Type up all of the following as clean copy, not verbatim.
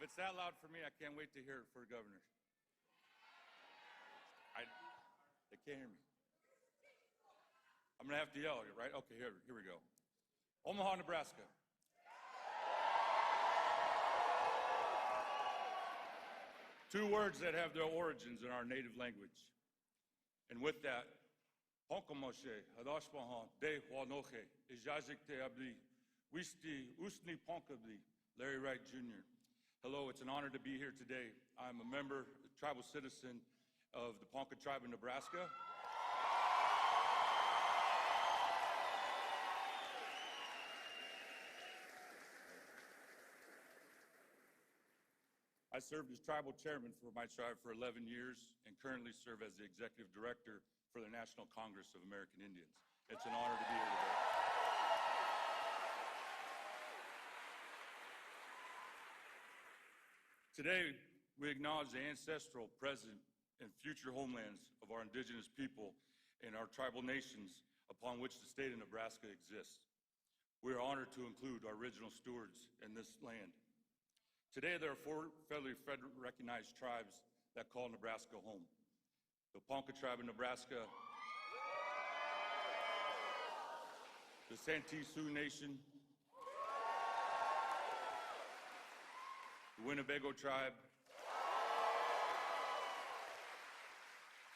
If it's that loud for me, I can't wait to hear it for governor. They can't hear me. I'm going to have to yell, right? Okay, here we go. Omaha, Nebraska. Two words that have their origins in our native language. And with that, Honkomoshe, Hadashmahan, De Huanoche, Ijazikte Abdi, Wisti, Usni Ponkabdi, Larry Wright Jr. Hello, it's an honor to be here today. I'm a member, a tribal citizen of the Ponca tribe in Nebraska. I served as tribal chairman for my tribe for 11 years and currently serve as the executive director for the National Congress of American Indians. It's an honor to be here today. Today, we acknowledge the ancestral, present, and future homelands of our indigenous people and our tribal nations upon which the state of Nebraska exists. We are honored to include our original stewards in this land. Today, there are four federally recognized tribes that call Nebraska home. The Ponca tribe in Nebraska, the Santee Sioux Nation, the Winnebago tribe,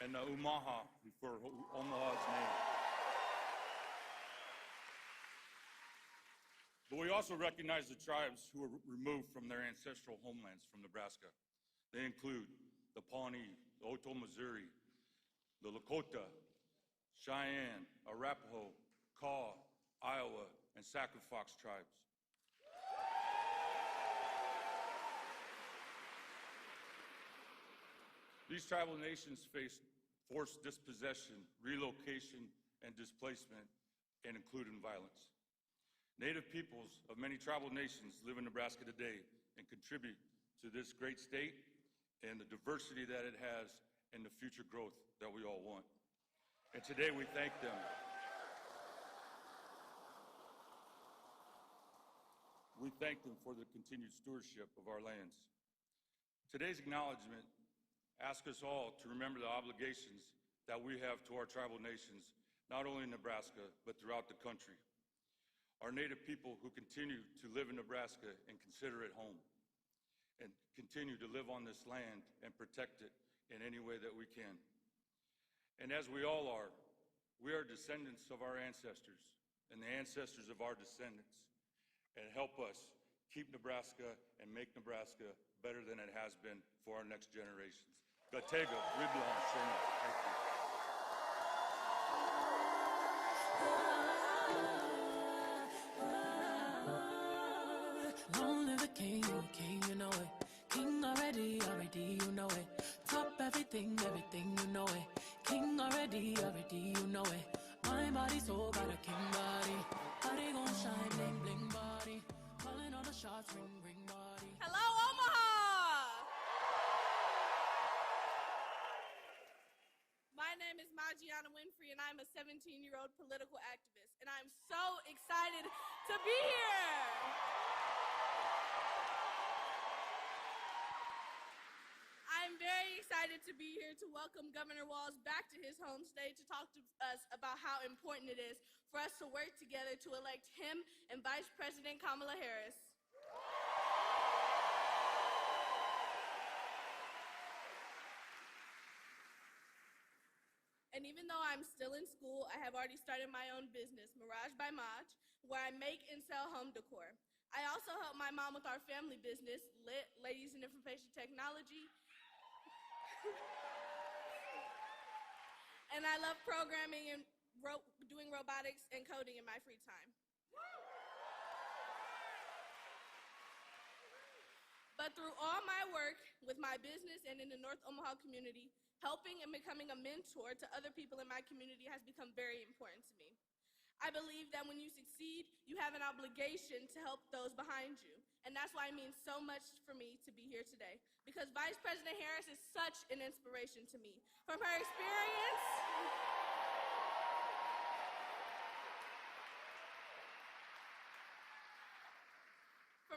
and the Omaha, for Omaha's name. But we also recognize the tribes who were removed from their ancestral homelands from Nebraska. They include the Pawnee, the Oto Missouri, the Lakota, Cheyenne, Arapaho, Kaw, Iowa, and Sac-and-Fox tribes. These tribal nations face forced dispossession, relocation, and displacement, and including violence. Native peoples of many tribal nations live in Nebraska today and contribute to this great state and the diversity that it has and the future growth that we all want. And today we thank them. We thank them for the continued stewardship of our lands. Today's acknowledgement asks us all to remember the obligations that we have to our tribal nations, not only in Nebraska, but throughout the country. Our Native people who continue to live in Nebraska and consider it home, and continue to live on this land and protect it in any way that we can. And as we all are, we are descendants of our ancestors and the ancestors of our descendants, and help us keep Nebraska and make Nebraska better than it has been for our next generations. Gatega, Riblon, Shona. Thank you. Long live the king, you know it. King already, you know it. Top everything, you know it. King already, you know it. My body so got a king body. Body gon' shine, bling, bling body. Calling all the shots, ring, ring body. Hello, Omaha! My name is Magiana Winfrey, and I'm a 17-year-old political activist, and I'm so excited to be here. I'm very excited to be here to welcome Governor Walz back to his home state to talk to us about how important it is for us to work together to elect him and Vice President Kamala Harris. And even though I'm still in school, I have already started my own business, Mirage by Maj, where I make and sell home decor. I also help my mom with our family business, Lit Ladies in Information Technology. And I love programming and doing robotics and coding in my free time. But through all my work with my business and in the North Omaha community, helping and becoming a mentor to other people in my community has become very important to me. I believe that when you succeed, you have an obligation to help those behind you. And that's why it means so much for me to be here today, because Vice President Harris is such an inspiration to me. From her experience,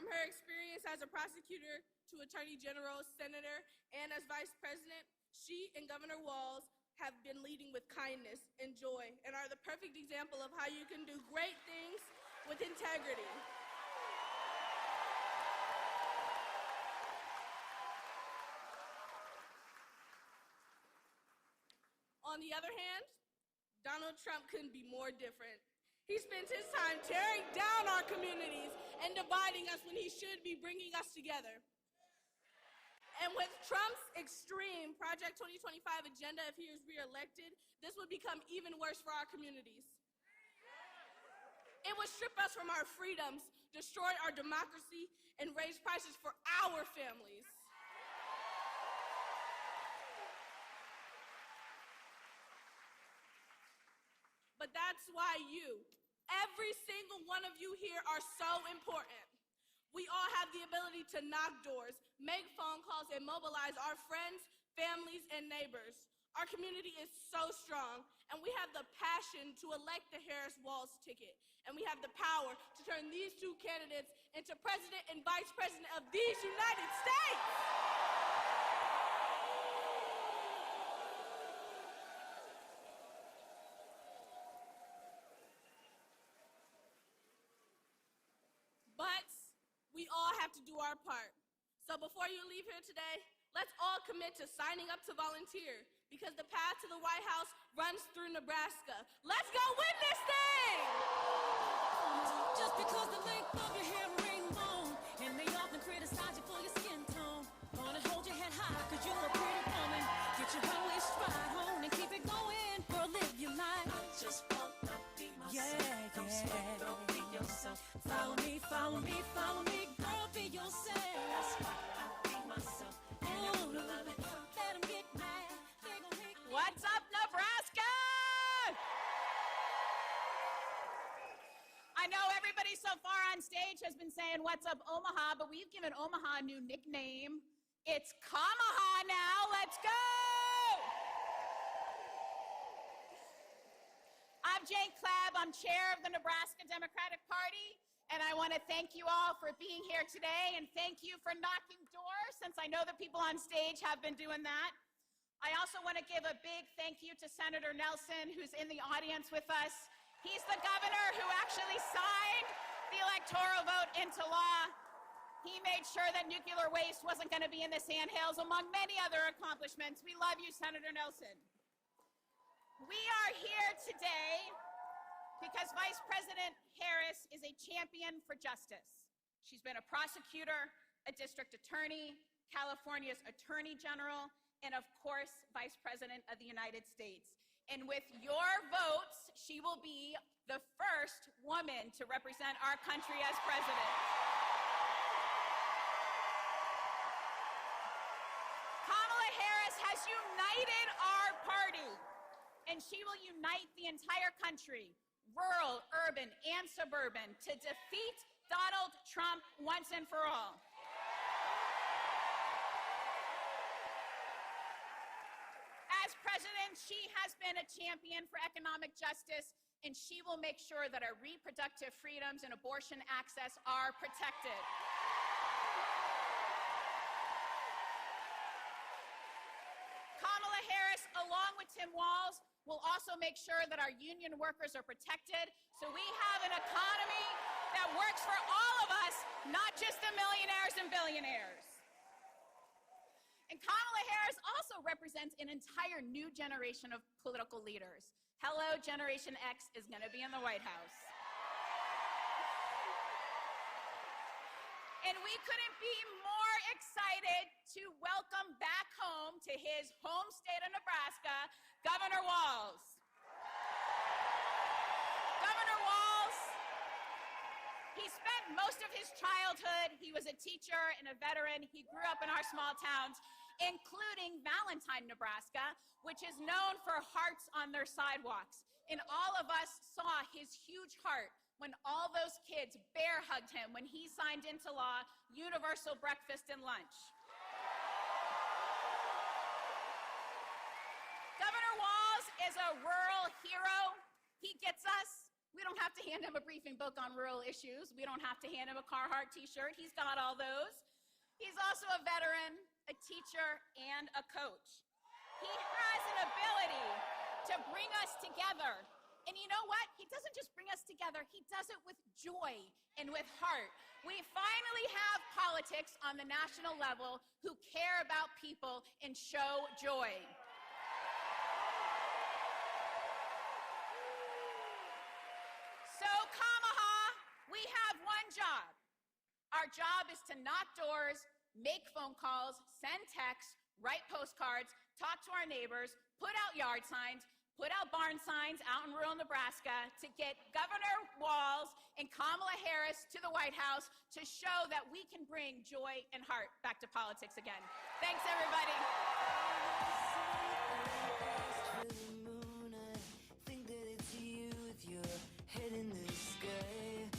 From her experience as a prosecutor to attorney general, senator, and as vice president, she and Governor Walz have been leading with kindness and joy and are the perfect example of how you can do great things with integrity. On the other hand, Donald Trump couldn't be more different. He spends his time tearing down our communities and dividing us when he should be bringing us together. And with Trump's extreme Project 2025 agenda, if he is reelected, this would become even worse for our communities. It would strip us from our freedoms, destroy our democracy, and raise prices for our families. But that's why you, every single one of you here, are so important. We all have the ability to knock doors, make phone calls, and mobilize our friends, families, and neighbors. Our community is so strong, and we have the passion to elect the Harris-Walz ticket. And we have the power to turn these two candidates into president and vice president of these United States. But we all have to do our part. So before you leave here today, let's all commit to signing up to volunteer, because the path to the White House runs through Nebraska. Let's go win this thing! Just because the length of your hair ain't long, and they often criticize you for your skin tone. Gonna hold your head high, cause you're a pretty woman. Get your runway stride on and keep it going. Girl, live your life. I just wanna be myself. Don't sweat, don't be yourself. Follow me, follow me, follow me. Girl, be yourself. That's why I be myself. And I wanna love it. Let them get mad. They gon' hate me. What's up, Nebraska? I know everybody so far on stage has been saying, what's up, Omaha, but we've given Omaha a new nickname. It's Kamaha now. Let's go! I'm Jane Clabb. I'm chair of the Nebraska Democratic Party, and I want to thank you all for being here today, and thank you for knocking doors, since I know that people on stage have been doing that. I also want to give a big thank you to Senator Nelson, who's in the audience with us. He's the governor who actually signed the electoral vote into law. He made sure that nuclear waste wasn't going to be in the sandhills, among many other accomplishments. We love you, Senator Nelson. We are here today because Vice President Harris is a champion for justice. She's been a prosecutor, a district attorney, California's attorney general, and of course, Vice President of the United States. And with your votes, she will be the first woman to represent our country as president. Kamala Harris has united our party, and she will unite the entire country, rural, urban, and suburban, to defeat Donald Trump once and for all. As president, she has been a champion for economic justice, and she will make sure that our reproductive freedoms and abortion access are protected. Kamala Harris, along with Tim Walz, will also make sure that our union workers are protected, so we have an economy that works for all of us, not just the millionaires and billionaires. And Kamala Harris also represents an entire new generation of political leaders. Hello, Generation X is going to be in the White House. And we couldn't be more excited to welcome back home to his home state of Nebraska, Governor Walz. Governor Walz, he spent most of his childhood, he was a teacher and a veteran. He grew up in our small towns, including Valentine, Nebraska, which is known for hearts on their sidewalks. And all of us saw his huge heart when all those kids bear hugged him when he signed into law universal breakfast and lunch. Governor Walz is a rural hero. He gets us. We don't have to hand him a briefing book on rural issues. We don't have to hand him a Carhartt t-shirt. He's got all those. He's also a veteran, a teacher, and a coach. He has an ability to bring us together. And you know what? He doesn't just bring us together. He does it with joy and with heart. We finally have politics on the national level who care about people and show joy. So, Omaha, we have one job. Our job is to knock doors, make phone calls, send texts, write postcards, talk to our neighbors, put out yard signs, put out barn signs out in rural Nebraska to get Governor Walz and Kamala Harris to the White House to show that we can bring joy and heart back to politics again. Thanks, everybody. Head in the sky,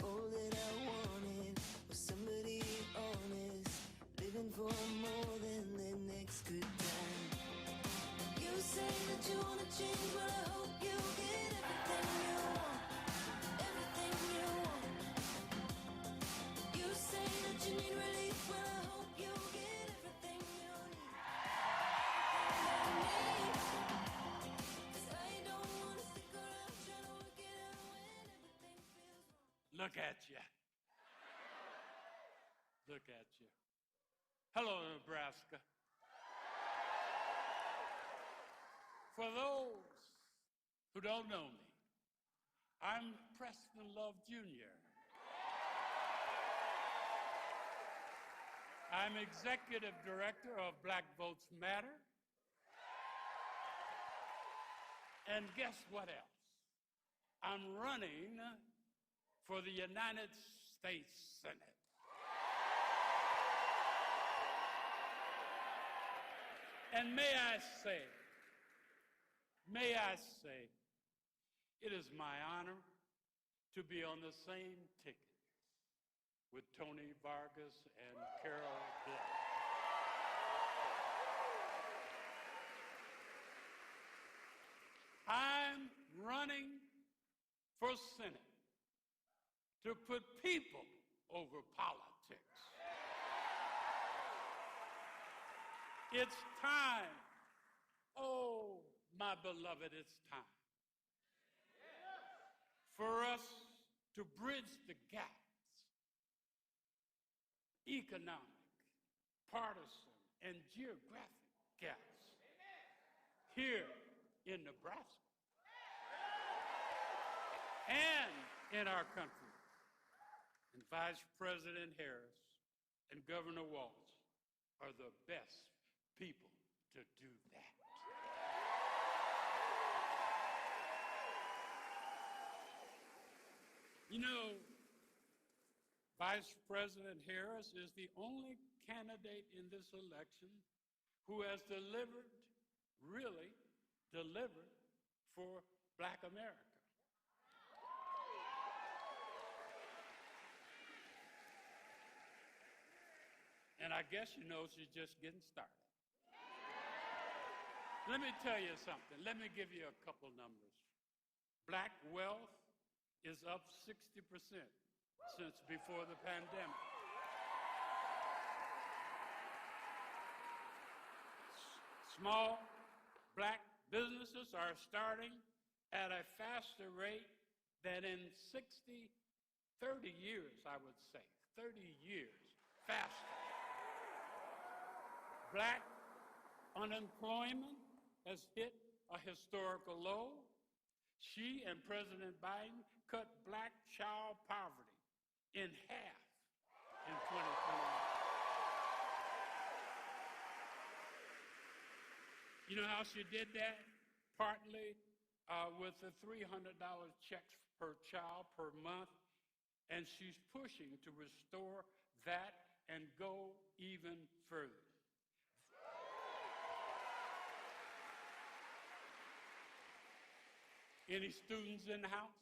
all that I wanted was somebody honest, living for more than the next good time. You say that you want to change, but I hope you get everything you want, everything you want. You say that you need relief, well I hope you get everything you need. Look at you. Look at you. Hello, Nebraska. For those who don't know me, I'm Preston Love Jr. I'm Executive Director of Black Votes Matter. And guess what else? I'm running for the United States Senate. And may I say, it is my honor to be on the same ticket with Tony Vargas and Carol Black. I'm running for Senate to put people over politics. It's time. Oh, my beloved, it's time for us to bridge the gaps, economic, partisan, and geographic gaps here in Nebraska and in our country. And Vice President Harris and Governor Walz are the best people to do that. You know, Vice President Harris is the only candidate in this election who has really delivered for Black America. And I guess you know she's just getting started. Let me tell you something. Let me give you a couple numbers. Black wealth is up 60% since before the pandemic. Small Black businesses are starting at a faster rate than in 30 years, I would say. 30 years faster. Black unemployment has hit a historical low. She and President Biden cut Black child poverty in half in 2021. You know how she did that? Partly with the $300 checks per child per month, and she's pushing to restore that and go even further. Any students in the house?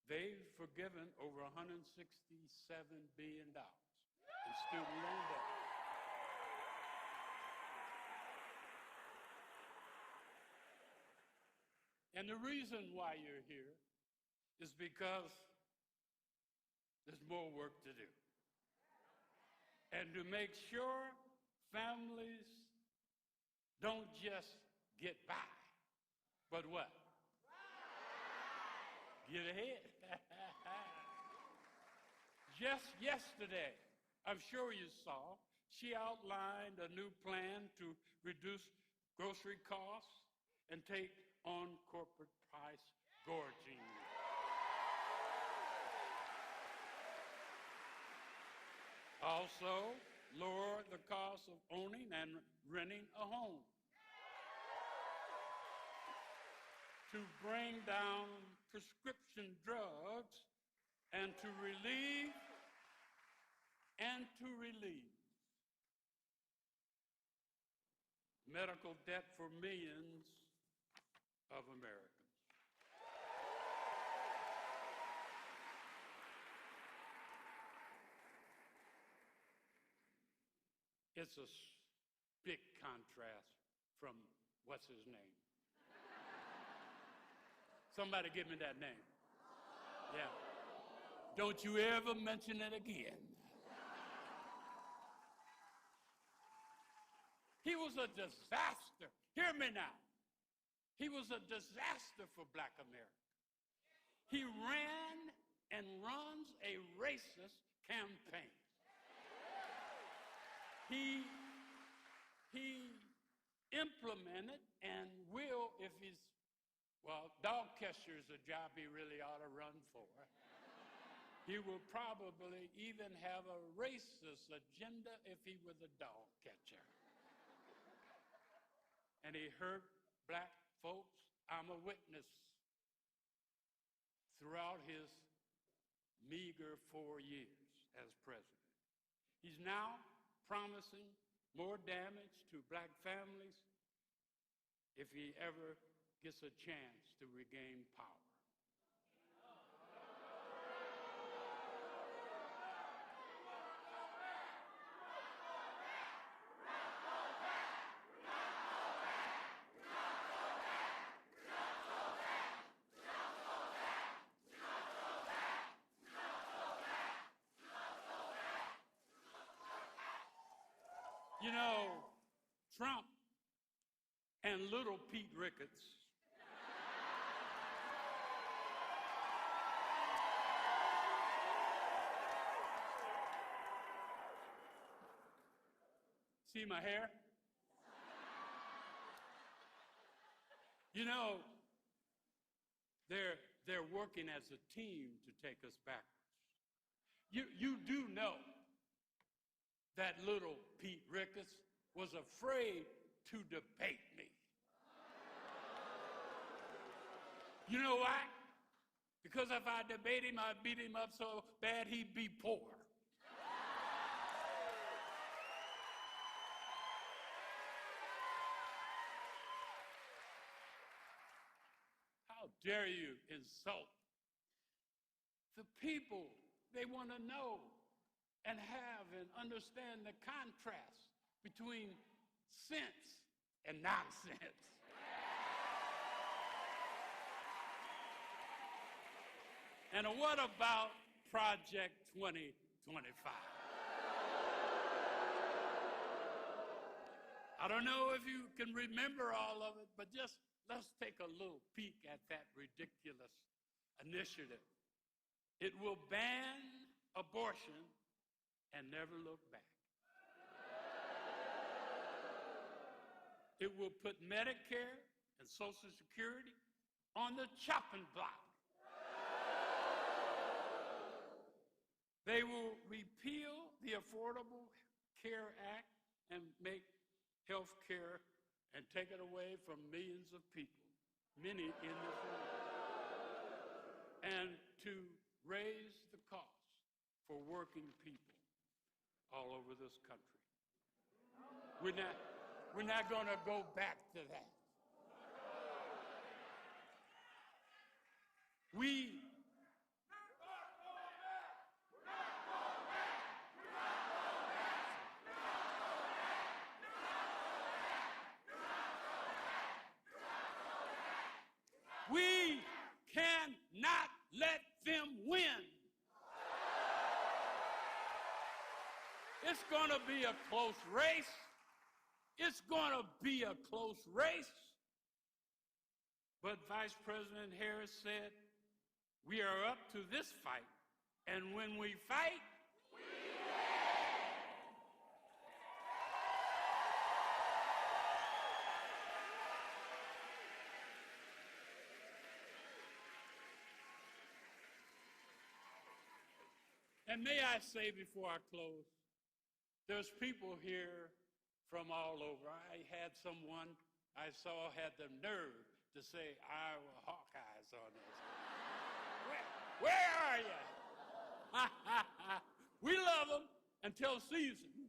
They've forgiven over $167 billion in student loan debt. And the reason why you're here is because there's more work to do. And to make sure families don't just get by, but what? Get ahead. Just yesterday, I'm sure you saw, she outlined a new plan to reduce grocery costs and take on corporate price gorging. Also, lower the cost of owning and renting a home. To bring down prescription drugs and to relieve medical debt for millions of Americans. It's a big contrast from what's his name? Somebody give me that name. Yeah. Don't you ever mention it again. He was a disaster. Hear me now. He was a disaster for Black America. He ran and runs a racist campaign. He implemented and will, if he's, well, dog catcher is a job he really ought to run for. He will probably even have a racist agenda if he was a dog catcher. And he hurt Black folks. I'm a witness. Throughout his meager 4 years as president, he's now promising more damage to Black families if he ever gets a chance to regain power. You know, Trump and little Pete Ricketts see my hair? You know, they're working as a team to take us backwards. You do know that little Pete Ricketts was afraid to debate me. You know why? Because if I debate him, I'd beat him up so bad he'd be poor. How dare you insult the people? They want to know and have and understand the contrast between sense and nonsense. And what about Project 2025? I don't know if you can remember all of it, but just let's take a little peek at that ridiculous initiative. It will ban abortion and never look back. It will put Medicare and Social Security on the chopping block. They will repeal the Affordable Care Act and make health care and take it away from millions of people, many in this room, and to raise the cost for working people all over this country. We're not going to go back to that. We going to be a close race. It's going to be a close race. But Vice President Harris said, we are up to this fight. And when we fight, we win. And may I say before I close, there's people here from all over. I had someone I saw had the nerve to say Iowa Hawkeyes on this. Where are you? We love them until season.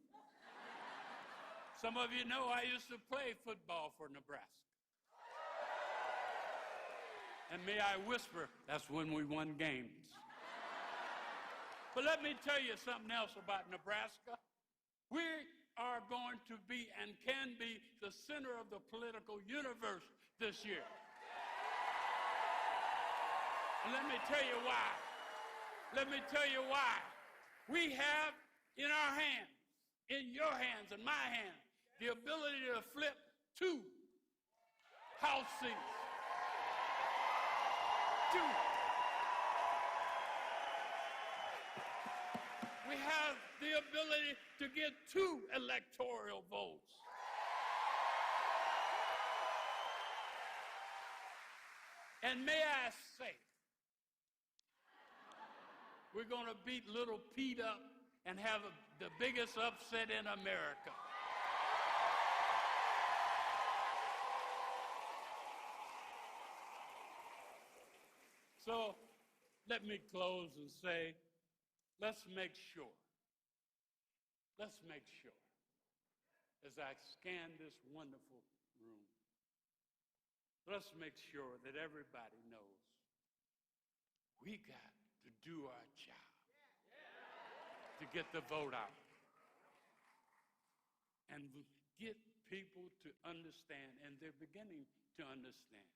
Some of you know I used to play football for Nebraska. And may I whisper, that's when we won games. But let me tell you something else about Nebraska. We are going to be and can be the center of the political universe this year. And let me tell you why. Let me tell you why. We have in our hands, in your hands and my hands, the ability to flip 2 House seats. 2. We have the ability to get 2 electoral votes. And may I say, we're going to beat Little Pete up and have the biggest upset in America. So let me close and say, let's make sure, as I scan this wonderful room, let's make sure that everybody knows we got to do our job to get the vote out and get people to understand, and they're beginning to understand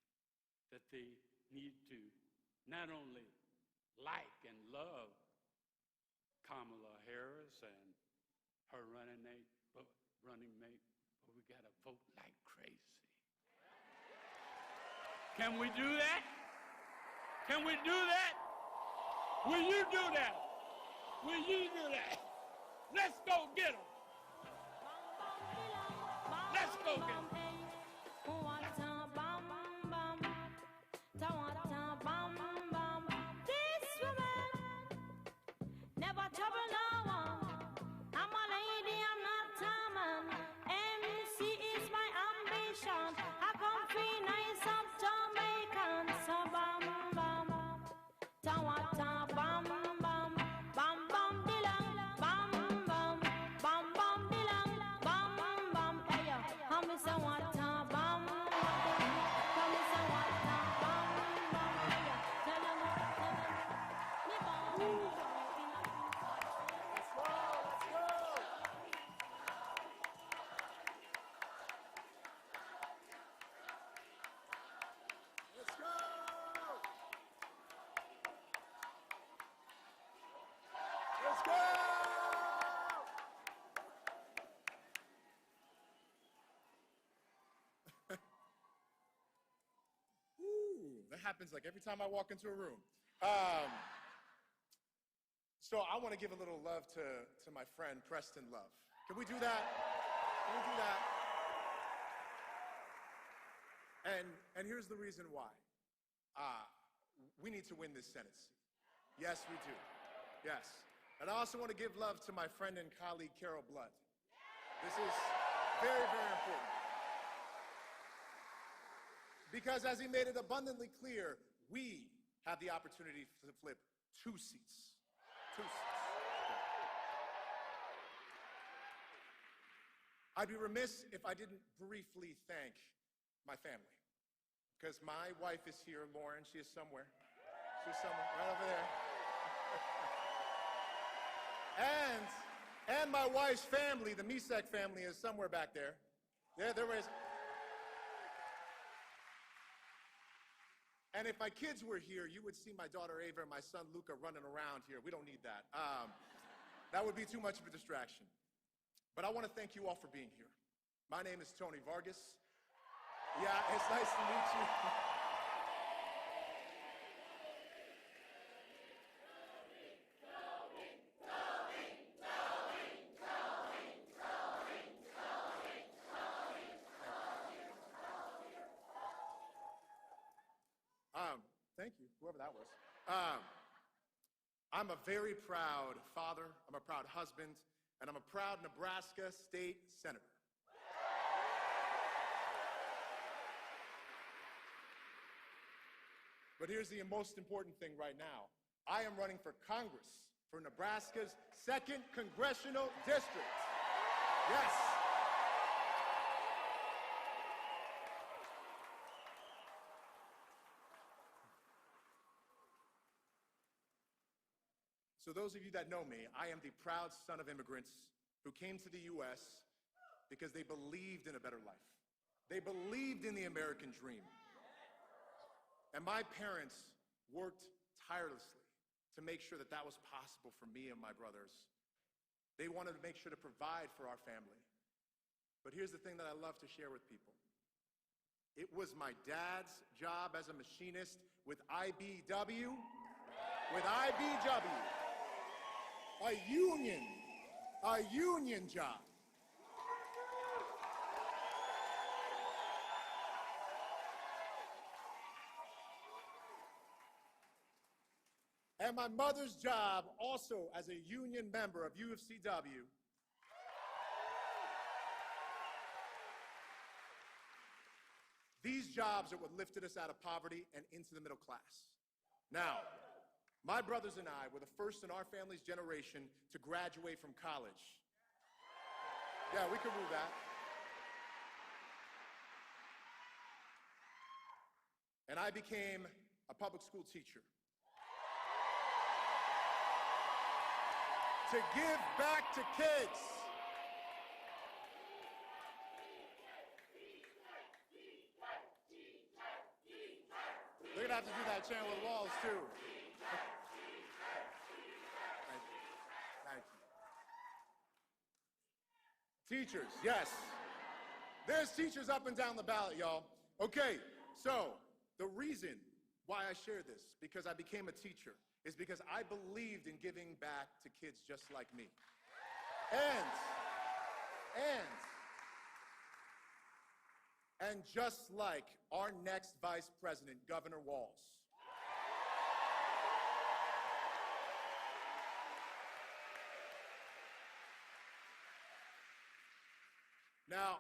that they need to not only like and love Kamala Harris and her running mate, but we got to vote like crazy. Can we do that? Can we do that? Will you do that? Will you do that? Let's go get them. Let's go get them. Never trouble no one. I'm a lady, I'm not Taman. MC is my ambition. I come free nice of Jamaican. So bam bam, tawata bam bam, bam bam dilang, bam bam, bam bam dilang, bam bam. Hey yo, I'm Mr. Wata bam, come Mr. Wata bam bam. Hey yo, tell 'em, me bam. That happens like every time I walk into a room. So I want to give a little love to my friend Preston Love. Can we do that? Can we do that? And here's the reason why. We need to win this Senate seat. Yes, we do. Yes. And I also want to give love to my friend and colleague Carol Blood. This is very, very important. Because as he made it abundantly clear, we have the opportunity to flip 2 seats. 2 seats. I'd be remiss if I didn't briefly thank my family. Because my wife is here, Lauren. She is somewhere. She's somewhere, right over there. And my wife's family, the Misek family, is somewhere back there. There is. And if my kids were here, you would see my daughter Ava and my son Luca running around here. We don't need that. That would be too much of a distraction. But I want to thank you all for being here. My name is Tony Vargas. Yeah, it's nice to meet you. Thank you, whoever that was. I'm a very proud father, I'm a proud husband, and I'm a proud Nebraska state senator. But here's the most important thing right now. I am running for Congress for Nebraska's 2nd Congressional District. Yes. So those of you that know me, I am the proud son of immigrants who came to the U.S. because they believed in a better life. They believed in the American dream. And my parents worked tirelessly to make sure that that was possible for me and my brothers. They wanted to make sure to provide for our family. But here's the thing that I love to share with people. It was my dad's job as a machinist with IBW, a union job. And my mother's job also as a union member of UFCW. These jobs are what lifted us out of poverty and into the middle class. Now, my brothers and I were the first in our family's generation to graduate from college. Yeah, we could rule that. And I became a public school teacher. To give back to kids. They're gonna have to do that chant with Walz too. Thank you. Teachers, yes. There's teachers up and down the ballot, y'all. Okay, so the reason why I share this, because I became a teacher, is because I believed in giving back to kids just like me. And just like our next vice president, Governor Walz. Now,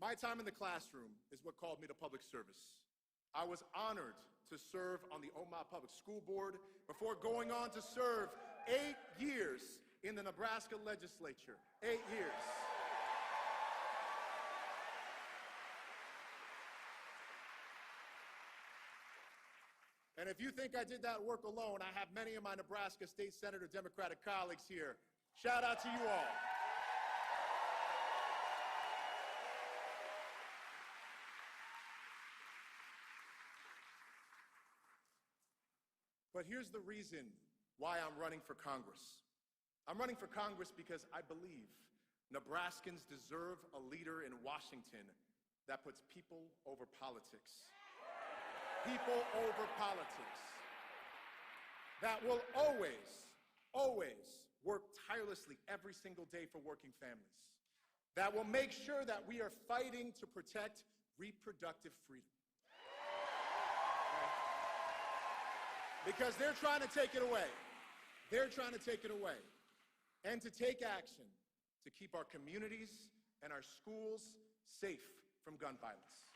my time in the classroom is what called me to public service. I was honored to serve on the Omaha Public School Board before going on to serve 8 years in the Nebraska legislature. 8 years. And if you think I did that work alone, I have many of my Nebraska State Senator Democratic colleagues here. Shout out to you all. But here's the reason why I'm running for Congress. I'm running for Congress because I believe Nebraskans deserve a leader in Washington that puts people over politics. People over politics. That will always work tirelessly every single day for working families. That will make sure that we are fighting to protect reproductive freedom. Because they're trying to take it away. They're trying to take it away. And to take action to keep our communities and our schools safe from gun violence.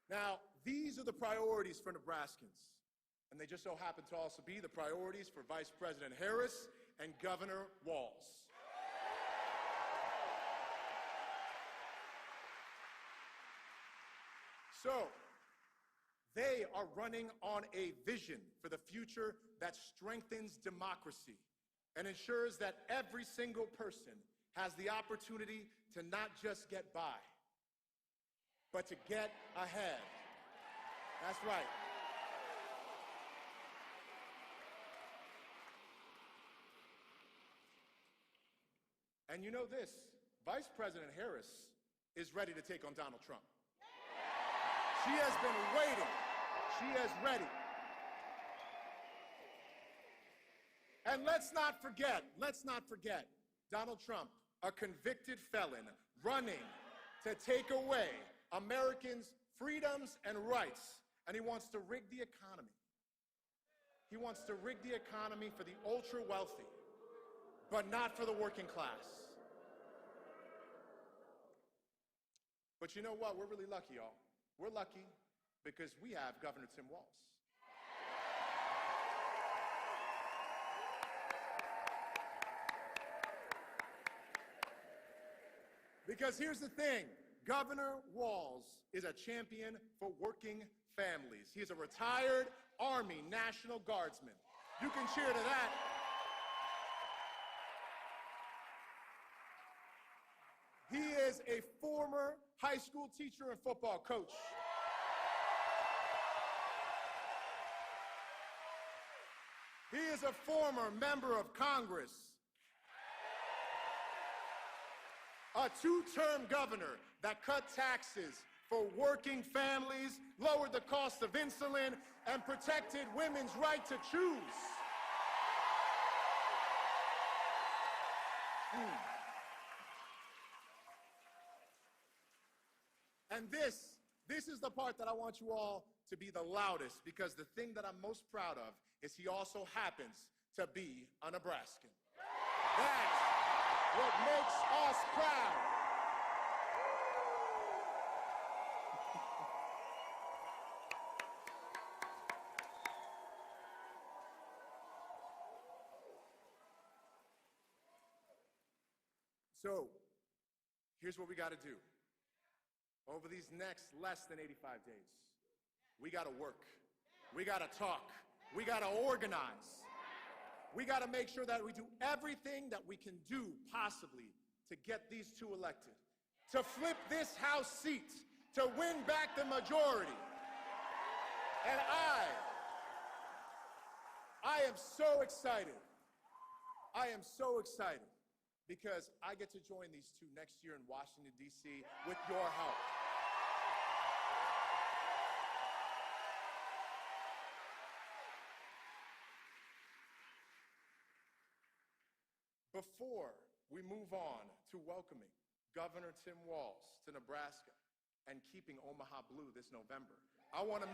Now, these are the priorities for Nebraskans. And they just so happen to also be the priorities for Vice President Harris and Governor Walz. So, they are running on a vision for the future that strengthens democracy and ensures that every single person has the opportunity to not just get by, but to get ahead. That's right. And you know this, Vice President Harris is ready to take on Donald Trump. She has been waiting. She is ready. And let's not forget, Donald Trump, a convicted felon, running to take away Americans' freedoms and rights. And he wants to rig the economy. He wants to rig the economy for the ultra-wealthy, but not for the working class. But you know what? We're really lucky, y'all. We're lucky because we have Governor Tim Walz. Because here's the thing, Governor Walz is a champion for working families. He is a retired Army National Guardsman. You can cheer to that. He is a former high school teacher and football coach. He is a former member of Congress, a two-term governor that cut taxes for working families, lowered the cost of insulin, and protected women's right to choose. And this is the part that I want you all to be the loudest, because the thing that I'm most proud of is he also happens to be a Nebraskan. That's what makes us proud. So, here's what we got to do. Over these next less than 85 days, we got to work. We got to talk. We got to organize. We got to make sure that we do everything that we can do possibly to get these two elected, to flip this House seat, to win back the majority. And I am so excited. I am so excited because I get to join these two next year in Washington, D.C. with your help. Before we move on to welcoming Governor Tim Walz to Nebraska and keeping Omaha blue this November, I want to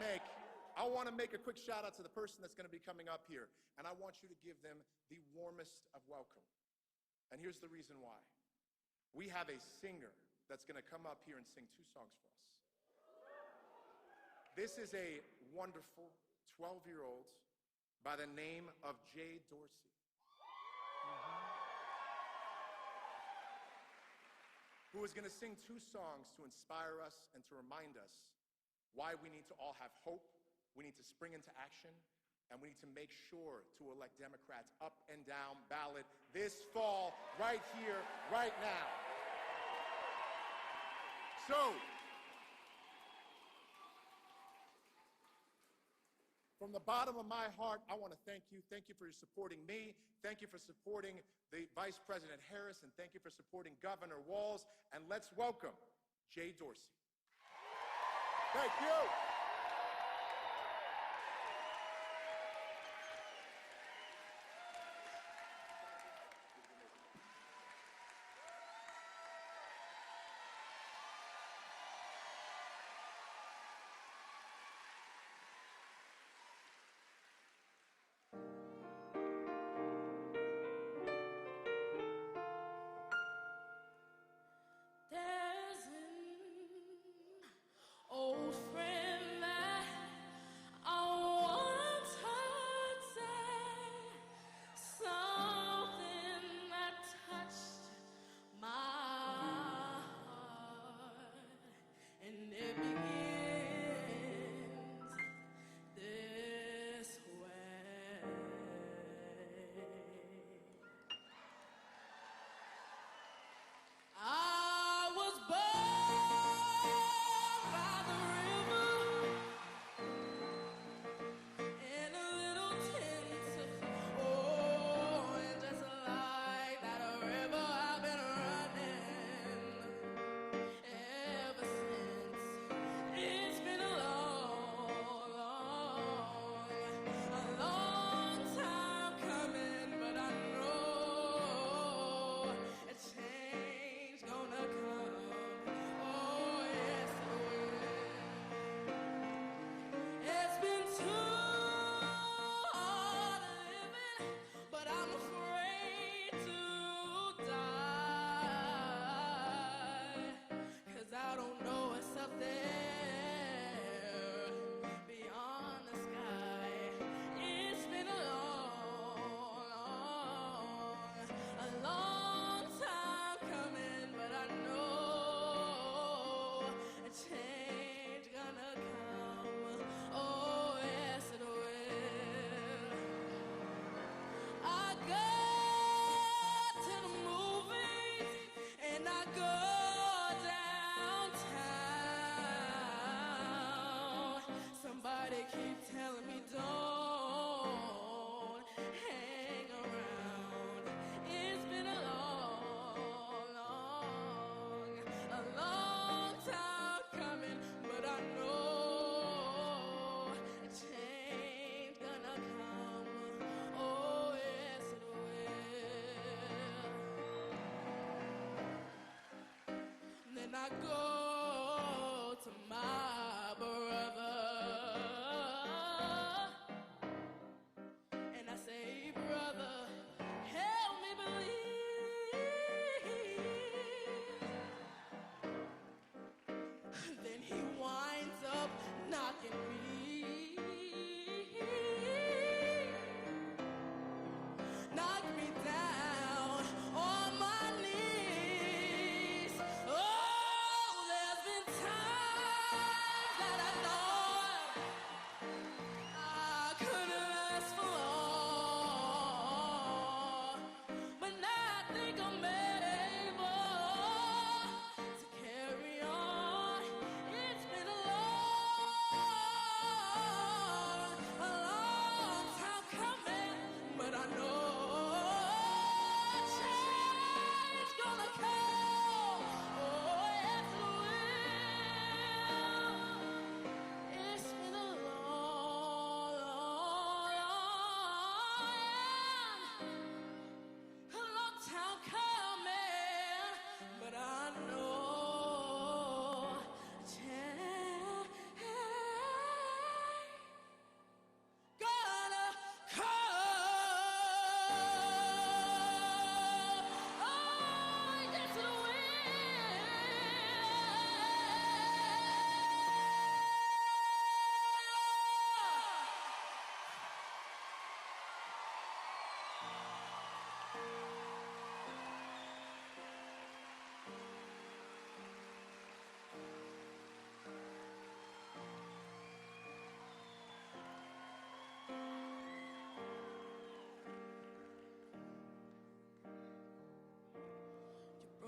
make a quick shout out to the person that's going to be coming up here, and I want you to give them the warmest of welcome. And here's the reason why. We have a singer that's going to come up here and sing 2 songs for us. This is a wonderful 12-year-old by the name of Jay Dorsey. Who is going to sing 2 songs to inspire us and to remind us why we need to all have hope, we need to spring into action, and we need to make sure to elect Democrats up and down ballot this fall, right here, right now. So, from the bottom of my heart, I want to thank you. Thank you for supporting me. Thank you for supporting the Vice President Harris, and thank you for supporting Governor Walz. And let's welcome Jay Dorsey. Thank you. There's an old friend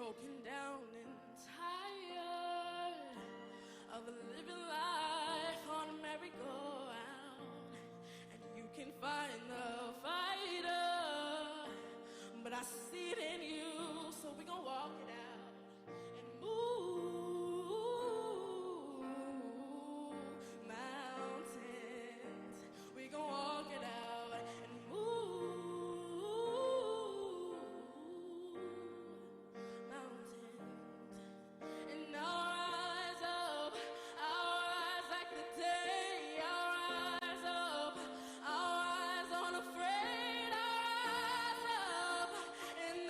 broken down and tired of living life on a merry-go-round. And you can find the fighter, but I see it in you, so we gon' walk it out and move mountains. We gon' walk it out and move mountains. And I'll rise up like the day. I'll rise up, I'll rise unafraid. I'll rise up, and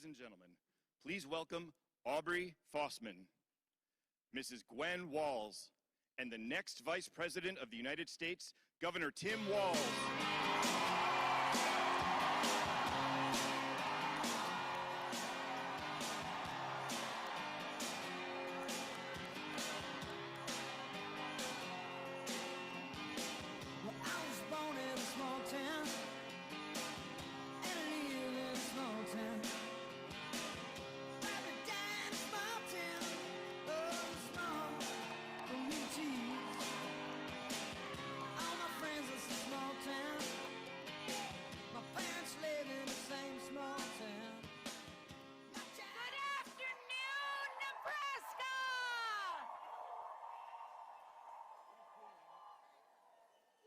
Ladies and gentlemen, please welcome Aubrey Fossman, Mrs. Gwen Walz, and the next Vice President of the United States, Governor Tim Walz. Well, I was born in a small town, and I live in a small town. Every day in a small town, oh, small communities. All my friends are from small town. My parents live in the same small town. Good afternoon, Nebraska!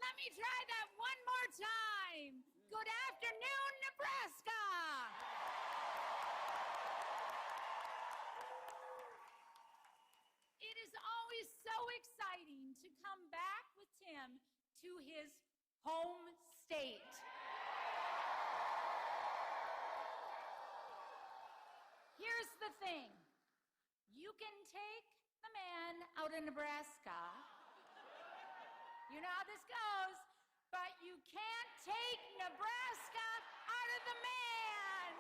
Let me try that one more time. Good afternoon, Nebraska! It is always so exciting to come back with Tim to his home state. Here's the thing. You can take the man out of Nebraska. You know how this goes, but you can't take Nebraska out of the man.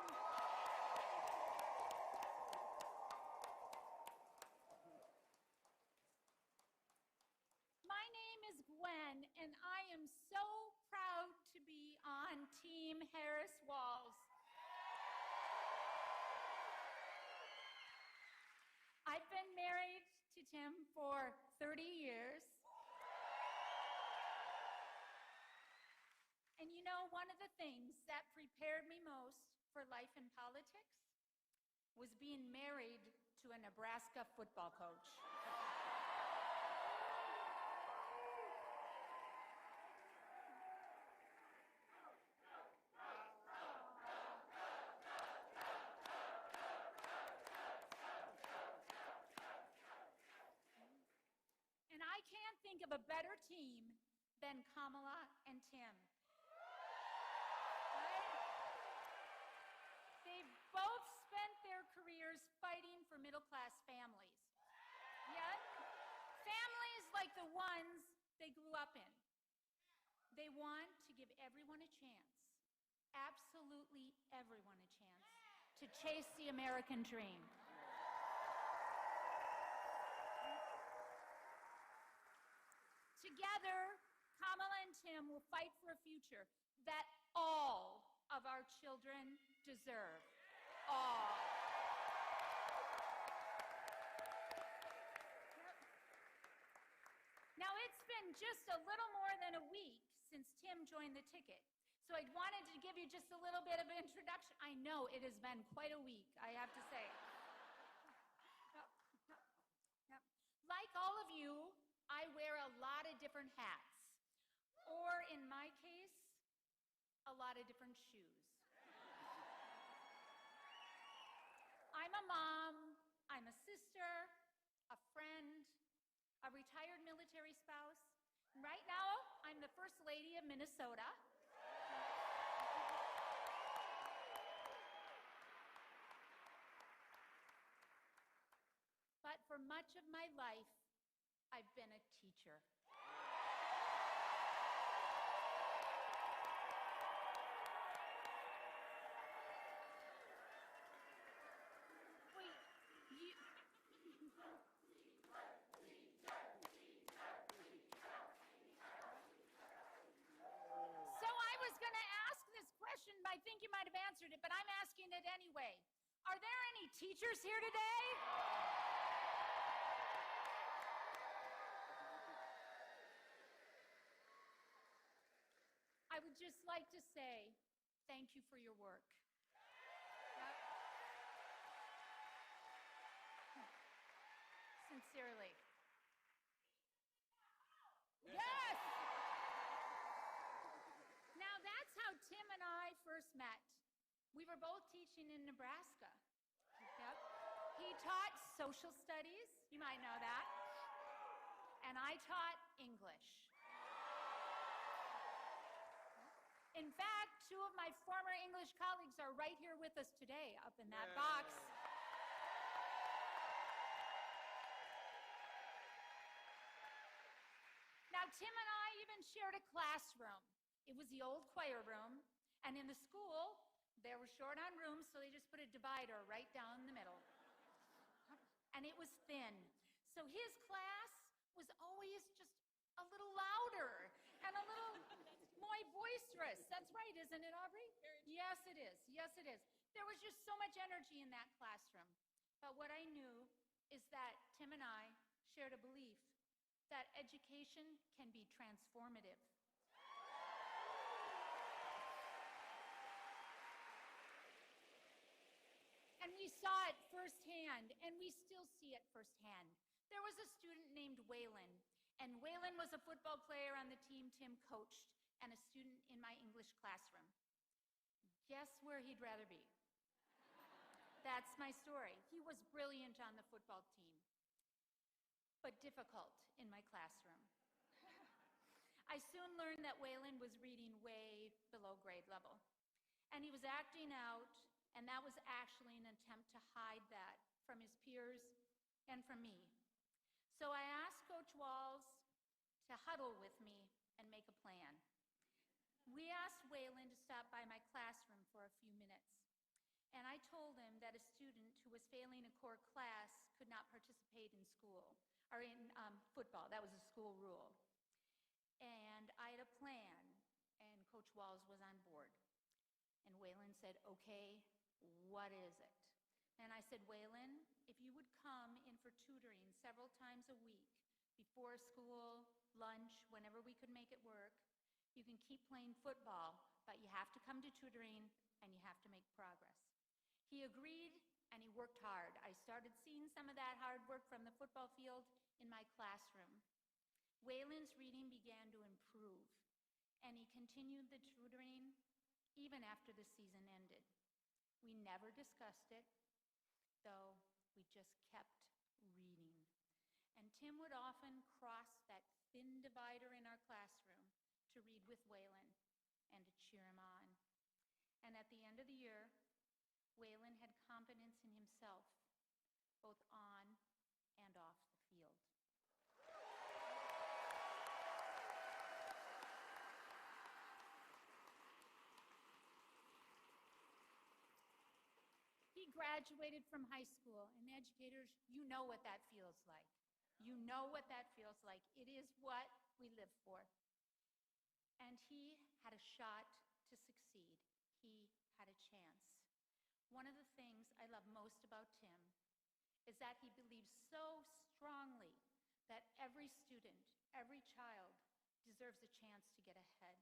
My name is Gwen, and I am so proud to be on Team Harris Walz. I've been married to Tim for 30 years. And you know, one of the things that prepared me most for life in politics was being married to a Nebraska football coach. And I can't think of a better team than Kamala and Tim. They've both spent their careers fighting for middle-class families. Yet, families like the ones they grew up in. They want to give everyone a chance, absolutely everyone a chance, to chase the American dream. Together, Kamala and Tim will fight for a future that all of our children deserve. All. Now, it's been just a little more than a week since Tim joined the ticket, so I wanted to give you just a little bit of an introduction. I know it has been quite a week, I have to say. Like all of you, I wear a lot of different hats, or in my case, a lot of different shoes. I'm a mom, I'm a sister, a friend, a retired military spouse. Right now, I'm the First Lady of Minnesota. But for much of my life, I've been a teacher. So I was going to ask this question, I think you might have answered it, but I'm asking it anyway. Are there any teachers here today? I would just like to say thank you for your work. Yep. Sincerely. Yes! Now that's how Tim and I first met. We were both teaching in Nebraska. Yep. He taught social studies, you might know that, and I taught English. In fact, two of my former English colleagues are right here with us today, up in that box. Now, Tim and I even shared a classroom. It was the old choir room, and in the school, they were short on rooms, so they just put a divider right down the middle. And it was thin. So his class was always just a little louder and a little more boisterous. That's right, isn't it, Aubrey? Yes, it is. Yes, it is. There was just so much energy in that classroom. But what I knew is that Tim and I shared a belief that education can be transformative. And we saw it firsthand, and we still see it firsthand. There was a student named Waylon, and Waylon was a football player on the team Tim coached and a student in my English classroom. Guess where he'd rather be? That's my story. He was brilliant on the football team, but difficult in my classroom. I soon learned that Waylon was reading way below grade level, and he was acting out, and that was actually an attempt to hide that from his peers and from me. So I asked Coach Walz to huddle with me and make a plan. We asked Waylon to stop by my classroom for a few minutes, and I told him that a student who was failing a core class could not participate in school, or in football. That was a school rule. And I had a plan, and Coach Walz was on board. And Waylon said, okay, what is it? And I said, Waylon, if you would come in for tutoring several times a week, before school, lunch, whenever we could make it work, you can keep playing football, but you have to come to tutoring and you have to make progress. He agreed, and he worked hard. I started seeing some of that hard work from the football field in my classroom. Waylon's reading began to improve, and he continued the tutoring even after the season ended. We never discussed it, though we just kept reading. And Tim would often cross that thin divider in our classroom to read with Waylon and to cheer him on. And at the end of the year, Waylon had confidence in himself, both on and off the field. He graduated from high school, and educators, you know what that feels like. You know what that feels like. It is what we live for. And he had a shot to succeed. He had a chance. One of the things I love most about Tim is that he believes so strongly that every student, every child deserves a chance to get ahead.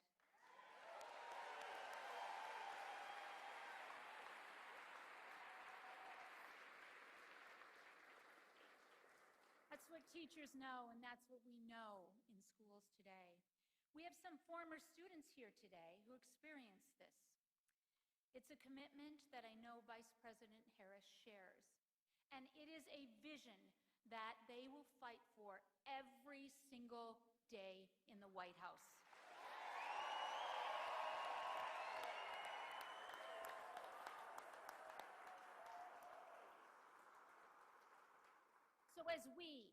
That's what teachers know, and that's what we know in schools today. We have some former students here today who experienced this. It's a commitment that I know Vice President Harris shares, and it is a vision that they will fight for every single day in the White House. So as we,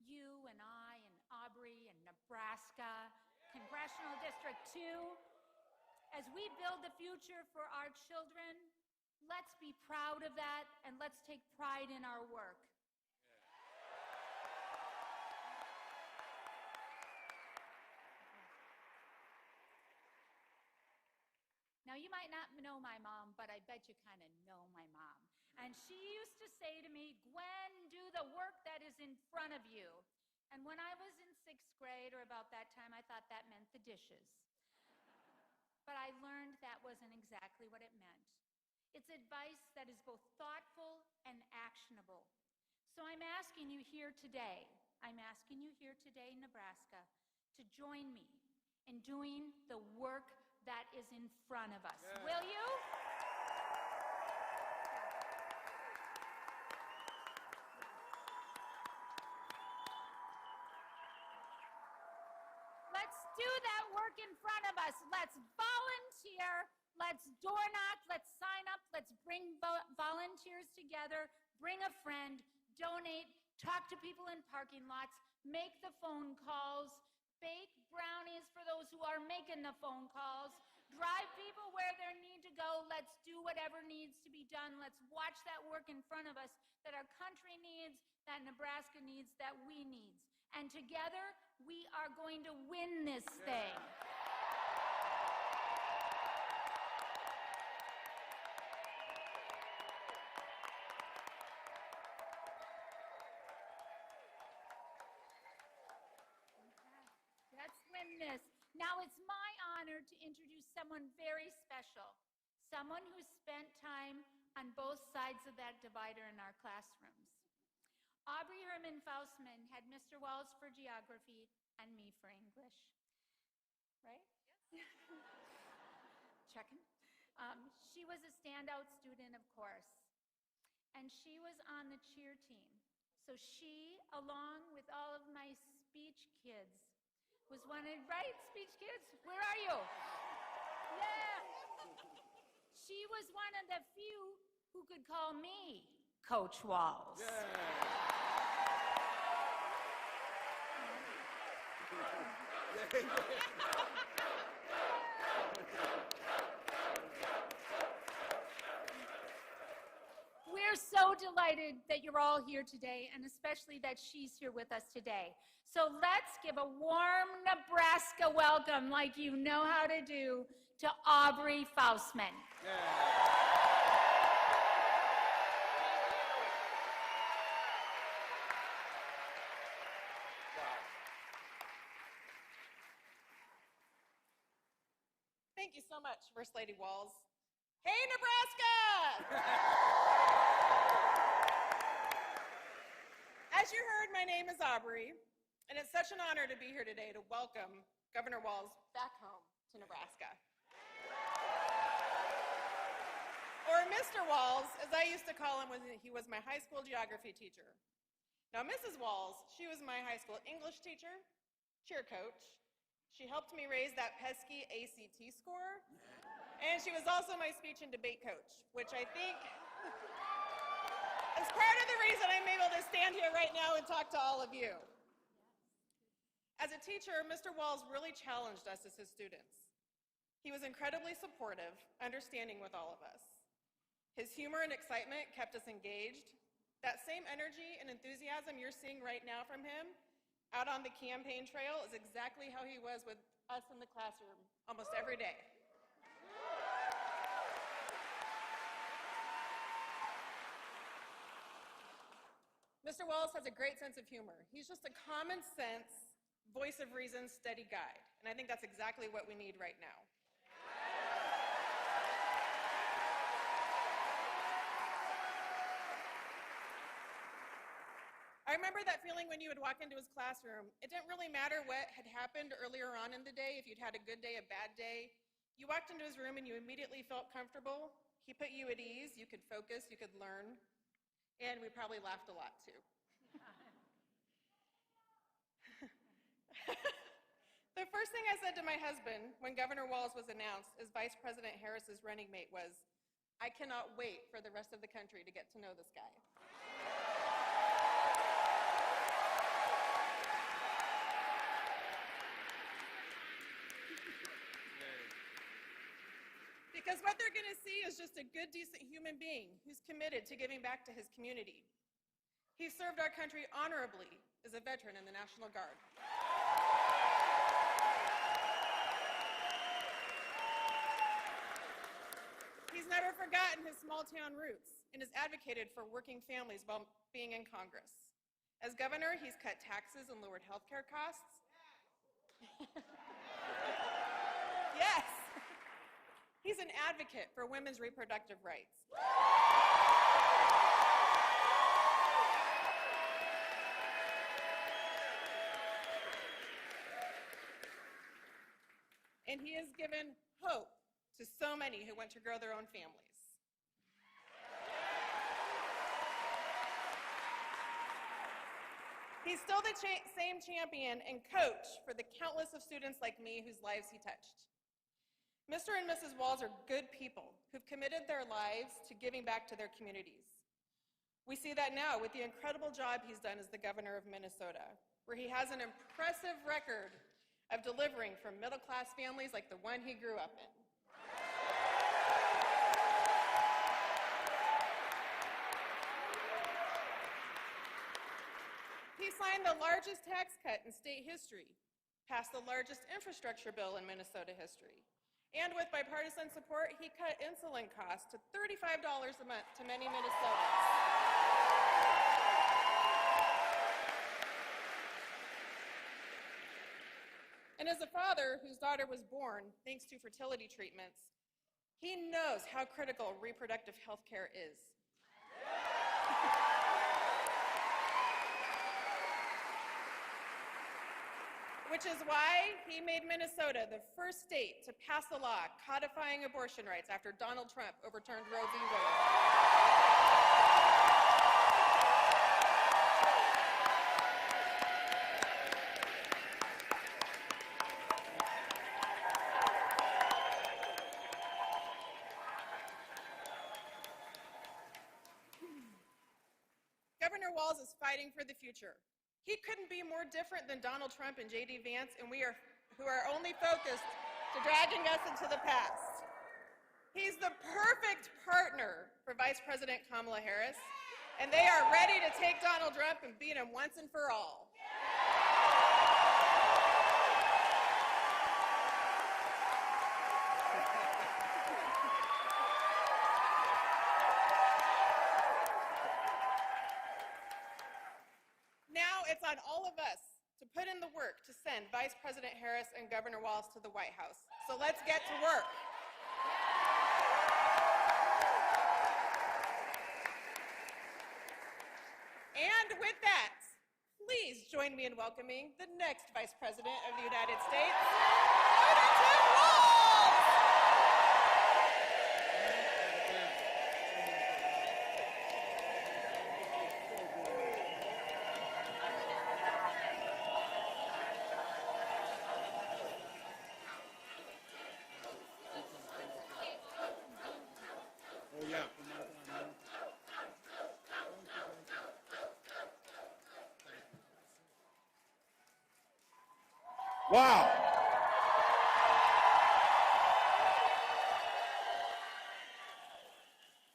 you and I and Aubrey and Nebraska, Congressional District 2, as we build the future for our children, let's be proud of that and let's take pride in our work. Now, you might not know my mom, but I bet you kind of know my mom. And she used to say to me, Gwen, do the work that is in front of you. And when I was in 6th grade, or about that time, I thought that meant the dishes. But I learned that wasn't exactly what it meant. It's advice that is both thoughtful and actionable. So I'm asking you here today, Nebraska, to join me in doing the work that is in front of us. Yeah. Will you? Let's do that work in front of us. Let's volunteer. volunteer. Let's door knock. Let's sign up. Let's bring volunteers together. Bring a friend. Donate. Talk to people in parking lots. Make the phone calls. Bake brownies for those who are making the phone calls. Drive people where they need to go. Let's do whatever needs to be done. Let's watch that work in front of us that our country needs, that Nebraska needs, that we need. And together, we are going to win this thing. Let's win this. Now it's my honor to introduce someone very special, someone who spent time on both sides of that divider in our classrooms. Aubrey Herman Faustman had Mr. Walz for geography and me for English. Right? Yes. Checking. She was a standout student, of course, and she was on the cheer team. So she, along with all of my speech kids, was one of, right, speech kids? Where are you? Yeah. She was one of the few who could call me Coach Walz. We're so delighted that you're all here today, and especially that she's here with us today. So let's give a warm Nebraska welcome, like you know how to do, to Aubrey Faustman. Thank you so much, First Lady Walz. Hey, Nebraska! As you heard, my name is Aubrey, and it's such an honor to be here today to welcome Governor Walz back home to Nebraska. Or Mr. Walz, as I used to call him when he was my high school geography teacher. Now, Mrs. Walz, she was my high school English teacher, cheer coach. She helped me raise that pesky ACT score, and she was also my speech and debate coach, which I think is part of the reason I'm able to stand here right now and talk to all of you. As a teacher, Mr. Walz really challenged us as his students. He was incredibly supportive, understanding with all of us. His humor and excitement kept us engaged. That same energy and enthusiasm you're seeing right now from him out on the campaign trail is exactly how he was with us in the classroom almost every day. Mr. Walz has a great sense of humor. He's just a common sense, voice of reason, steady guide. And I think that's exactly what we need right now. I remember that feeling when you would walk into his classroom. It didn't really matter what had happened earlier on in the day, if you'd had a good day, a bad day. You walked into his room and you immediately felt comfortable. He put you at ease, you could focus, you could learn, and we probably laughed a lot too. The first thing I said to my husband when Governor Walz was announced as Vice President Harris's running mate was, I cannot wait for the rest of the country to get to know this guy. Because what they're going to see is just a good, decent human being who's committed to giving back to his community. He served our country honorably as a veteran in the National Guard. He's never forgotten his small-town roots and has advocated for working families while being in Congress. As governor, he's cut taxes and lowered health care costs. Yes. He's an advocate for women's reproductive rights. And he has given hope to so many who want to grow their own families. He's still the same champion and coach for the countless of students like me whose lives he touched. Mr. and Mrs. Walz are good people who've committed their lives to giving back to their communities. We see that now with the incredible job he's done as the governor of Minnesota, where he has an impressive record of delivering for middle-class families like the one he grew up in. He signed the largest tax cut in state history, passed the largest infrastructure bill in Minnesota history, and with bipartisan support, he cut insulin costs to $35 a month to many Minnesotans. And as a father whose daughter was born thanks to fertility treatments, he knows how critical reproductive health care is. Which is why he made Minnesota the first state to pass a law codifying abortion rights after Donald Trump overturned Roe v. Wade. Governor Walz is fighting for the future. He couldn't be more different than Donald Trump and J.D. Vance, and who are only focused to dragging us into the past. He's the perfect partner for Vice President Kamala Harris, and they are ready to take Donald Trump and beat him once and for all. Now it's on all of us to put in the work to send Vice President Harris and Governor Walz to the White House. So let's get to work. And with that, please join me in welcoming the next Vice President of the United States, Gwen Walz. Wow.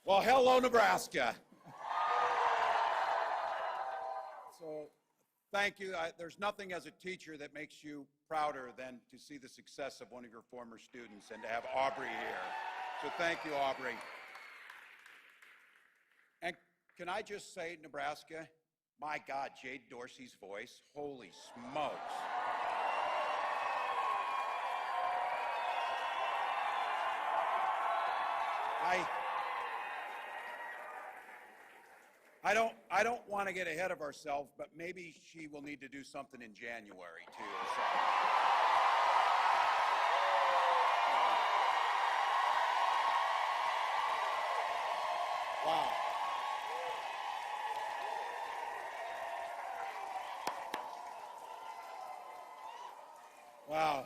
Well, hello, Nebraska. So, thank you. There's nothing as a teacher that makes you prouder than to see the success of one of your former students and to have Aubrey here. So thank you, Aubrey. And can I just say, Nebraska, my God, Jade Dorsey's voice, holy smokes. I don't want to get ahead of ourselves, but maybe she will need to do something in January too. So. Wow. Wow.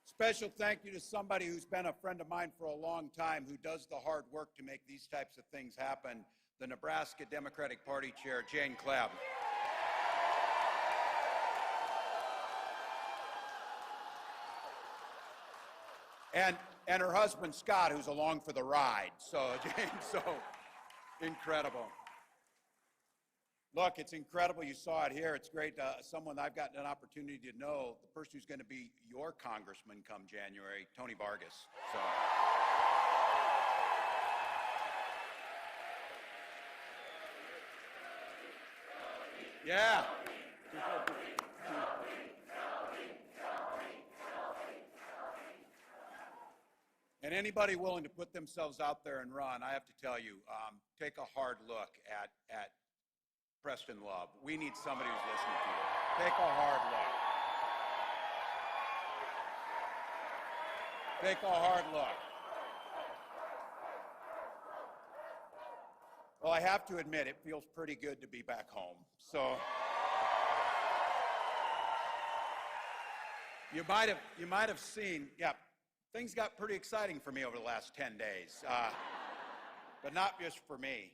Special thank you to somebody who's been a friend of mine for a long time, who does the hard work to make these types of things happen, the Nebraska Democratic Party Chair, Jane Clabb. And her husband, Scott, who's along for the ride. So, Jane, so incredible. Look, it's incredible. You saw it here. It's great. Someone I've gotten an opportunity to know, the person who's going to be your congressman come January, Tony Vargas. So. Yeah. And anybody willing to put themselves out there and run, I have to tell you, take a hard look at Preston Love. We need somebody who's listening to you. Take a hard look. Take a hard look. Well, I have to admit, it feels pretty good to be back home. So you might have seen, yeah, things got pretty exciting for me over the last 10 days, but not just for me.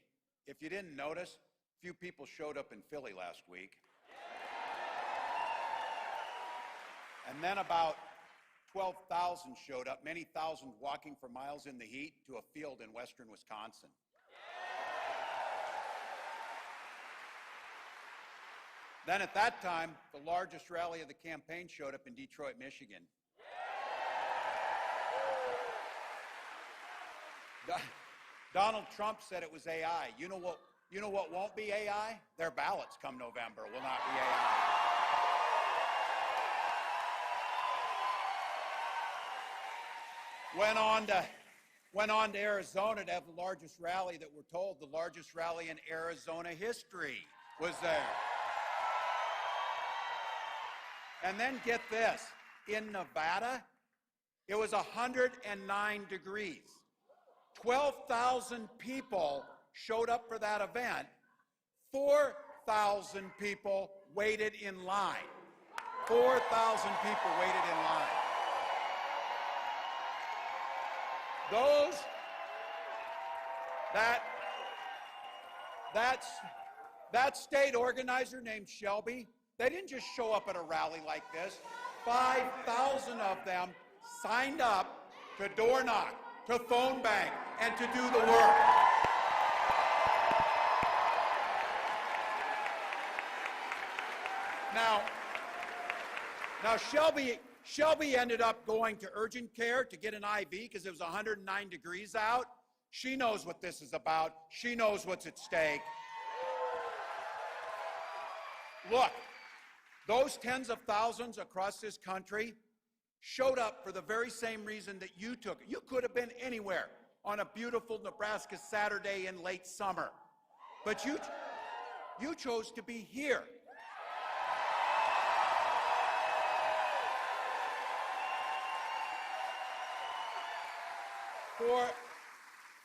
If you didn't notice, a few people showed up in Philly last week. And then about 12,000 showed up, many thousands walking for miles in the heat to a field in western Wisconsin. Then at that time, the largest rally of the campaign showed up in Detroit, Michigan. Donald Trump said it was AI. You know what won't be AI? Their ballots come November will not be AI. Went on to Arizona to have the largest rally that we're told, the largest rally in Arizona history was there. And then get this, in Nevada, it was 109 degrees. 12,000 people showed up for that event. 4,000 people waited in line. 4,000 people waited in line. That state organizer named Shelby, they didn't just show up at a rally like this. 5,000 of them signed up to door knock, to phone bank, and to do the work. Now Shelby ended up going to urgent care to get an IV because it was 109 degrees out. She knows what this is about. She knows what's at stake. Look, those tens of thousands across this country showed up for the very same reason that you took. You could have been anywhere on a beautiful Nebraska Saturday in late summer, but you chose to be here.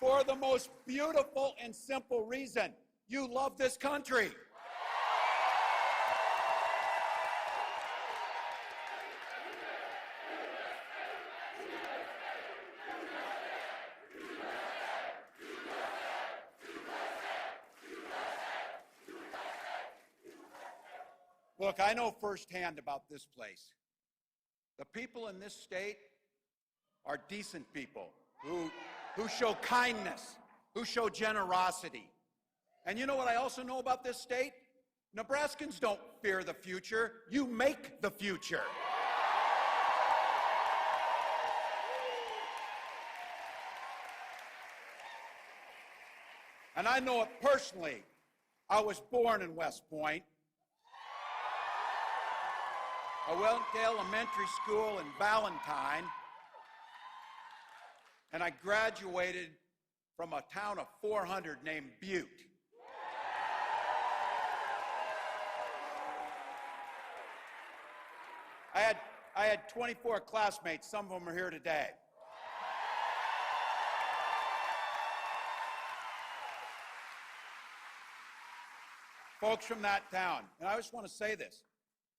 For the most beautiful and simple reason, you love this country. Look, I know firsthand about this place. The people in this state are decent people who show kindness, who show generosity. And you know what I also know about this state? Nebraskans don't fear the future. You make the future. And I know it personally. I was born in West Point. I went to elementary school in Valentine, and I graduated from a town of 400 named Butte. I had 24 classmates. Some of them are here today. Folks from that town. And I just want to say this.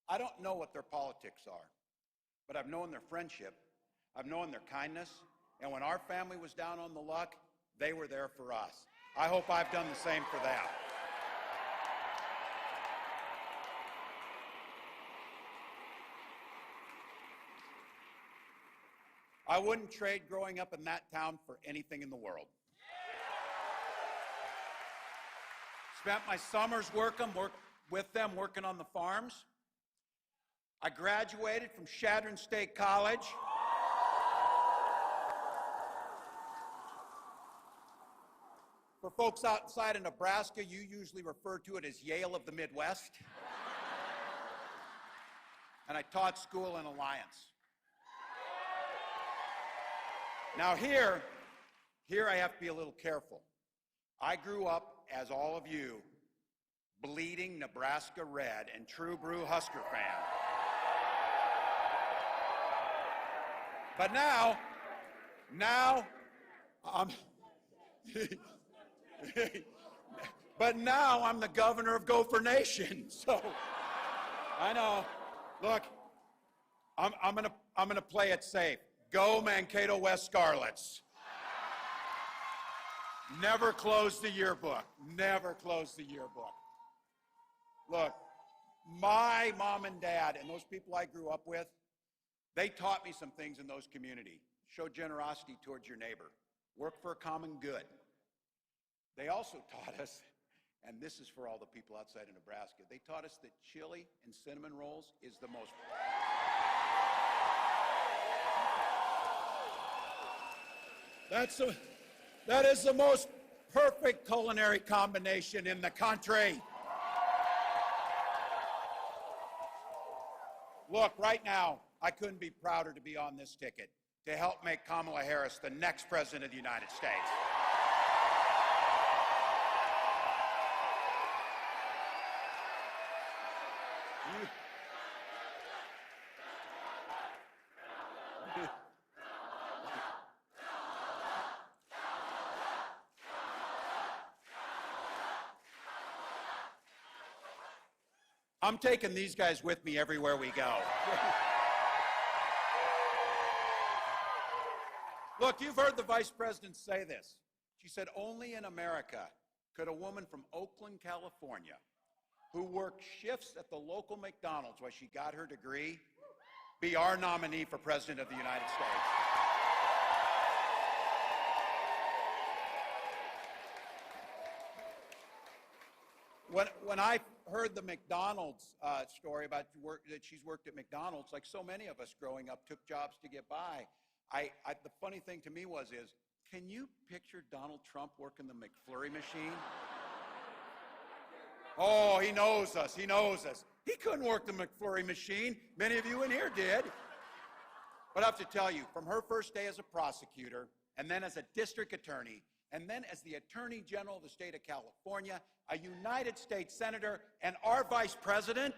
I don't know what their politics are, but I've known their friendship. I've known their kindness. And when our family was down on the luck, they were there for us. I hope I've done the same for them. I wouldn't trade growing up in that town for anything in the world. Spent my summers working on the farms. I graduated from Chadron State College. For folks outside of Nebraska, you usually refer to it as Yale of the Midwest. And I taught school in Alliance. Now here I have to be a little careful. I grew up, as all of you, bleeding Nebraska red and true blue Husker fan. But now I'm the governor of Gopher Nation. So I know. Look, I'm gonna play it safe. Go Mankato West Scarlets. Never close the yearbook. Never close the yearbook. Look, my mom and dad and those people I grew up with, they taught me some things in those communities. Show generosity towards your neighbor. Work for a common good. They also taught us, and this is for all the people outside of Nebraska, they taught us that chili and cinnamon rolls is the most... That is the most perfect culinary combination in the country. Look, right now, I couldn't be prouder to be on this ticket to help make Kamala Harris the next president of the United States. I'm taking these guys with me everywhere we go. Look, you've heard the vice president say this. She said, only in America could a woman from Oakland, California, who worked shifts at the local McDonald's while she got her degree, be our nominee for president of the United States. When I heard the McDonald's story about that she's worked at McDonald's, like so many of us growing up took jobs to get by, the funny thing to me is, can you picture Donald Trump working the McFlurry machine? Oh, he knows us, he knows us. He couldn't work the McFlurry machine. Many of you in here did. But I have to tell you, from her first day as a prosecutor, and then as a district attorney, and then as the Attorney General of the state of California, a United States Senator, and our Vice President,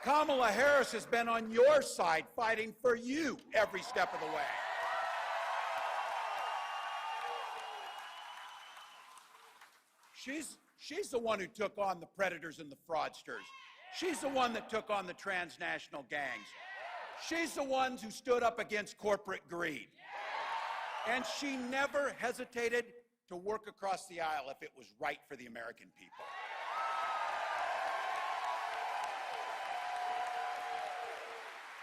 Kamala Harris has been on your side fighting for you every step of the way. She's the one who took on the predators and the fraudsters. She's the one that took on the transnational gangs. She's the one who stood up against corporate greed. And she never hesitated to work across the aisle if it was right for the American people.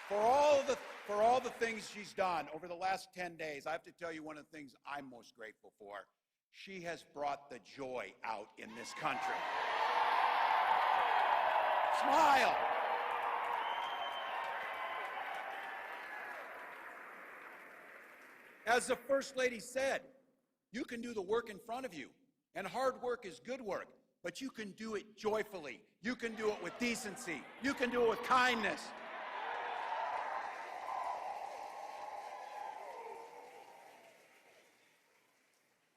For all the things she's done over the last 10 days, I have to tell you one of the things I'm most grateful for. She has brought the joy out in this country. Smile. As the First Lady said, you can do the work in front of you, and hard work is good work, but you can do it joyfully. You can do it with decency. You can do it with kindness.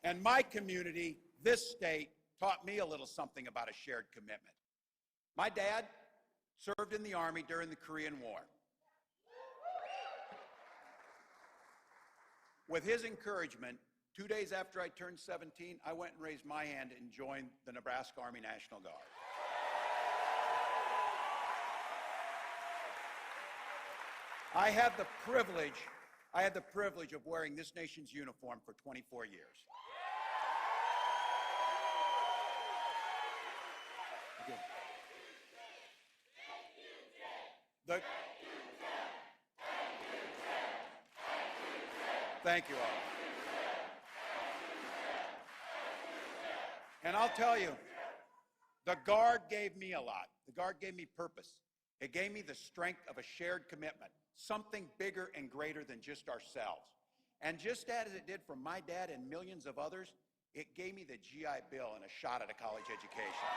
And my community, this state, taught me a little something about a shared commitment. My dad served in the Army during the Korean War. With his encouragement, 2 days after I turned 17, I went and raised my hand and joined the Nebraska Army National Guard. I had the privilege of wearing this nation's uniform for 24 years. Thank you all. And I'll tell you, the Guard gave me a lot. The Guard gave me purpose. It gave me the strength of a shared commitment, something bigger and greater than just ourselves. And just as it did for my dad and millions of others, it gave me the GI Bill and a shot at a college education.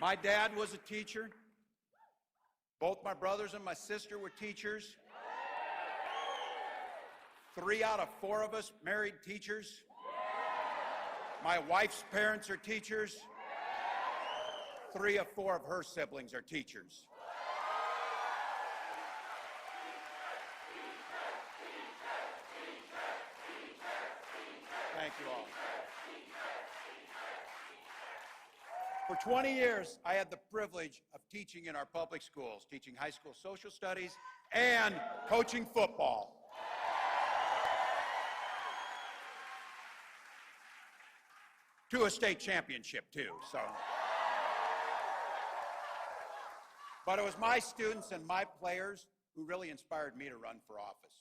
My dad was a teacher. Both my brothers and my sister were teachers. 3 out of 4 of us married teachers. My wife's parents are teachers. 3 of 4 of her siblings are teachers. For 20 years, I had the privilege of teaching in our public schools, teaching high school social studies and coaching football. To a state championship, too, so. But it was my students and my players who really inspired me to run for office.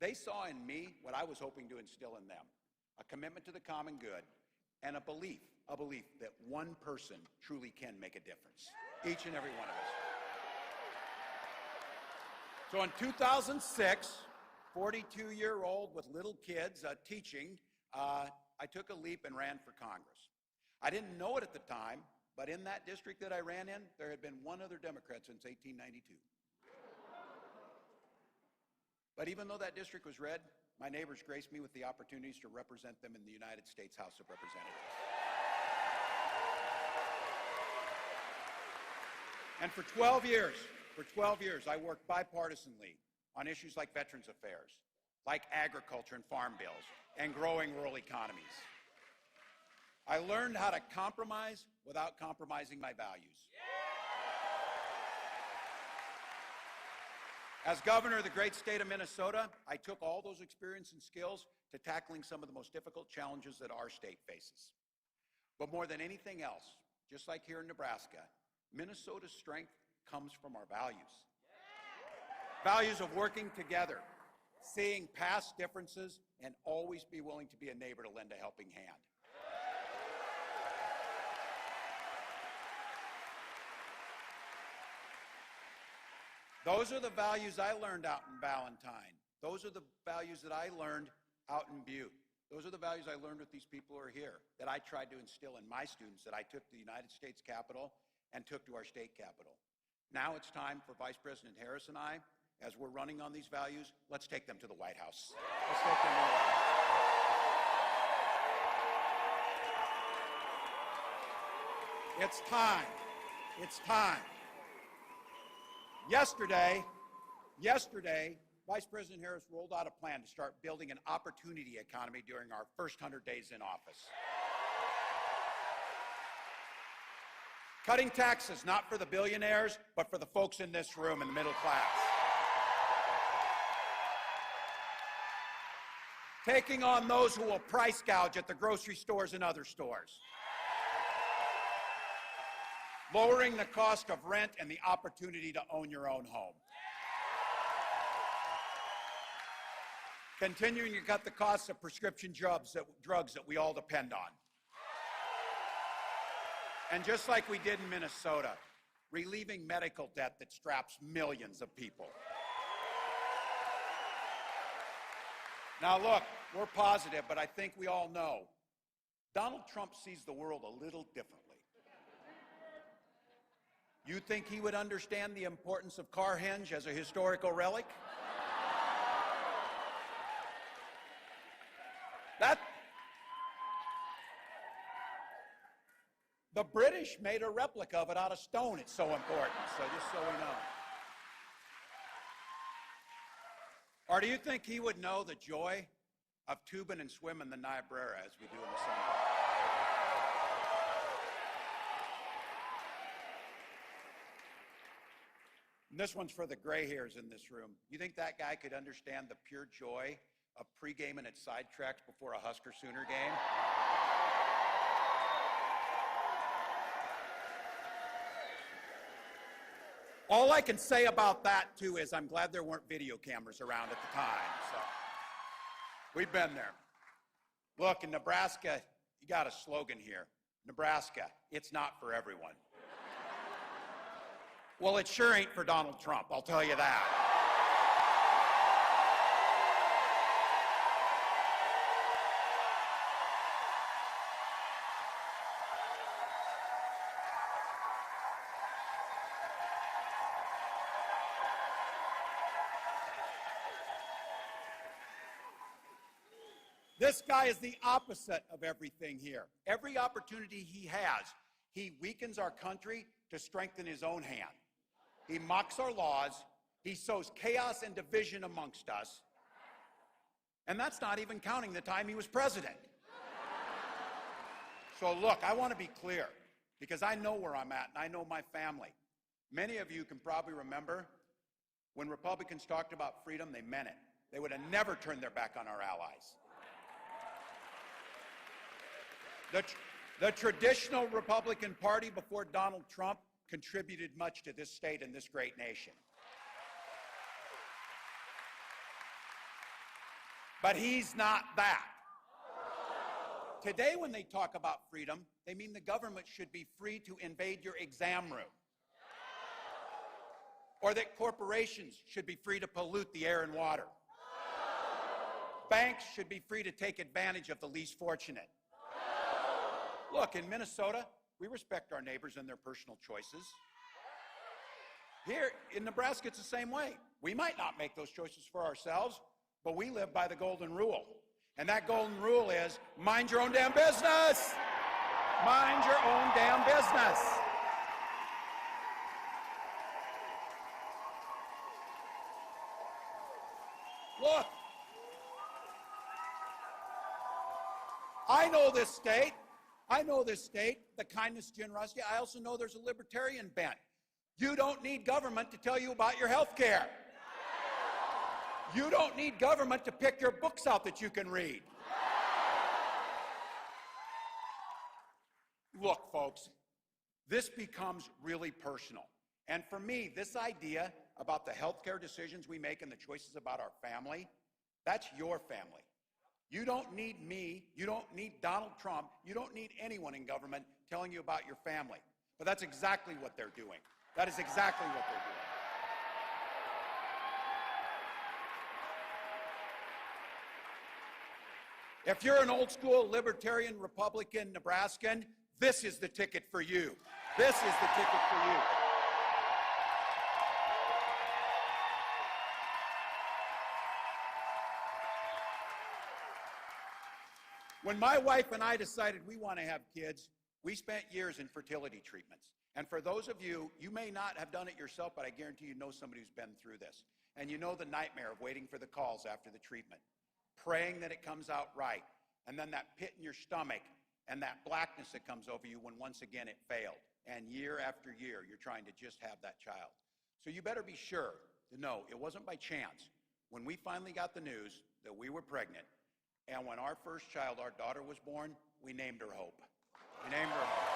They saw in me what I was hoping to instill in them, a commitment to the common good and a belief that one person truly can make a difference, each and every one of us. So in 2006, 42-year-old with little kids teaching, I took a leap and ran for Congress. I didn't know it at the time, but in that district that I ran in, there had been one other Democrat since 1892. But even though that district was red, my neighbors graced me with the opportunities to represent them in the United States House of Representatives. And for 12 years, I worked bipartisanly on issues like Veterans Affairs, like agriculture and farm bills, and growing rural economies. I learned how to compromise without compromising my values. As governor of the great state of Minnesota, I took all those experience and skills to tackling some of the most difficult challenges that our state faces. But more than anything else, just like here in Nebraska, Minnesota's strength comes from our values. Values of working together, seeing past differences, and always be willing to be a neighbor to lend a helping hand. Those are the values I learned out in Valentine. Those are the values that I learned out in Butte. Those are the values I learned with these people who are here, that I tried to instill in my students, that I took to the United States Capitol and took to our state capitol. Now it's time for Vice President Harris and I, as we're running on these values, let's take them to the White House. Let's take them to the White House. It's time. It's time. Yesterday, Vice President Harris rolled out a plan to start building an opportunity economy during our first 100 days in office. Cutting taxes, not for the billionaires, but for the folks in this room in the middle class. Taking on those who will price gouge at the grocery stores and other stores. Lowering the cost of rent and the opportunity to own your own home. Continuing to cut the costs of prescription drugs that we all depend on. And just like we did in Minnesota, relieving medical debt that straps millions of people. Now look, we're positive, but I think we all know Donald Trump sees the world a little differently. You think he would understand the importance of Carhenge as a historical relic? The British made a replica of it out of stone. It's so important, so just so we know. Or do you think he would know the joy of tubing and swimming the Niobrara as we do in the summer? And this one's for the gray hairs in this room. You think that guy could understand the pure joy of pre-gaming at sidetracks before a Husker-Sooner game? All I can say about that, too, is I'm glad there weren't video cameras around at the time. So we've been there. Look, in Nebraska, you got a slogan here. Nebraska, it's not for everyone. Well, it sure ain't for Donald Trump, I'll tell you that. This guy is the opposite of everything here. Every opportunity he has, he weakens our country to strengthen his own hand. He mocks our laws. He sows chaos and division amongst us. And that's not even counting the time he was president. So look, I want to be clear. because I know where I'm at and I know my family. Many of you can probably remember when Republicans talked about freedom, they meant it. They would have never turned their back on our allies. The traditional Republican Party before Donald Trump contributed much to this state and this great nation. But he's not that. Today, when they talk about freedom, they mean the government should be free to invade your exam room. Or that corporations should be free to pollute the air and water. Banks should be free to take advantage of the least fortunate. Look, in Minnesota, we respect our neighbors and their personal choices. Here in Nebraska, it's the same way. We might not make those choices for ourselves, but we live by the golden rule. And that golden rule is, mind your own damn business. Mind your own damn business. Look, I know this state. I know this state, the kindness, generosity. I also know there's a libertarian bent. You don't need government to tell you about your health care. You don't need government to pick your books out that you can read. Look, folks, this becomes really personal. And for me, this idea about the health care decisions we make and the choices about our family, that's your family. You don't need me, you don't need Donald Trump, you don't need anyone in government telling you about your family. But that's exactly what they're doing. That is exactly what they're doing. If you're an old school libertarian Republican Nebraskan, this is the ticket for you. This is the ticket for you. When my wife and I decided we want to have kids, we spent years in fertility treatments. And for those of you, you may not have done it yourself, but I guarantee you know somebody who's been through this. And you know the nightmare of waiting for the calls after the treatment, praying that it comes out right, and then that pit in your stomach and that blackness that comes over you when once again it failed. And year after year, you're trying to just have that child. So you better be sure to know it wasn't by chance. When we finally got the news that we were pregnant, and when our first child, our daughter, was born, we named her Hope. We named her Hope.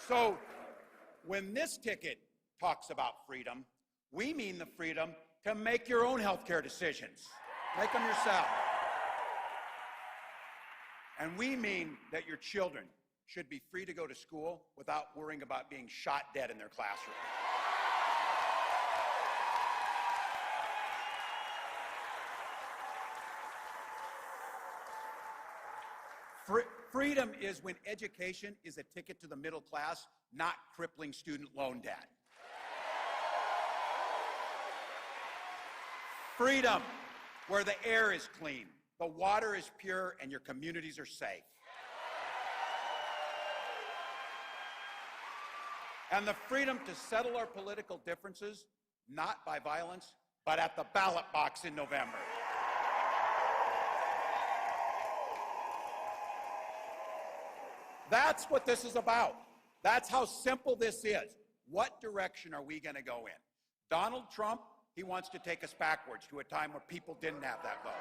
So when this ticket talks about freedom, we mean the freedom to make your own health care decisions. Make them yourself. And we mean that your children should be free to go to school without worrying about being shot dead in their classroom. Freedom is when education is a ticket to the middle class, not crippling student loan debt. Freedom, where the air is clean, the water is pure, and your communities are safe. And the freedom to settle our political differences, not by violence, but at the ballot box in November. That's what this is about. That's how simple this is. What direction are we going to go in? Donald Trump, he wants to take us backwards to a time where people didn't have that vote.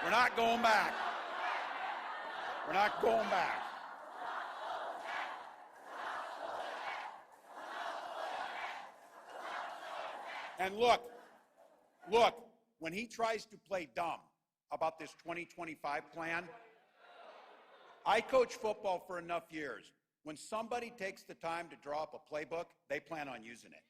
We're not going back. We're not going back. And look, when he tries to play dumb about this 2025 plan, I coached football for enough years. When somebody takes the time to draw up a playbook, they plan on using it.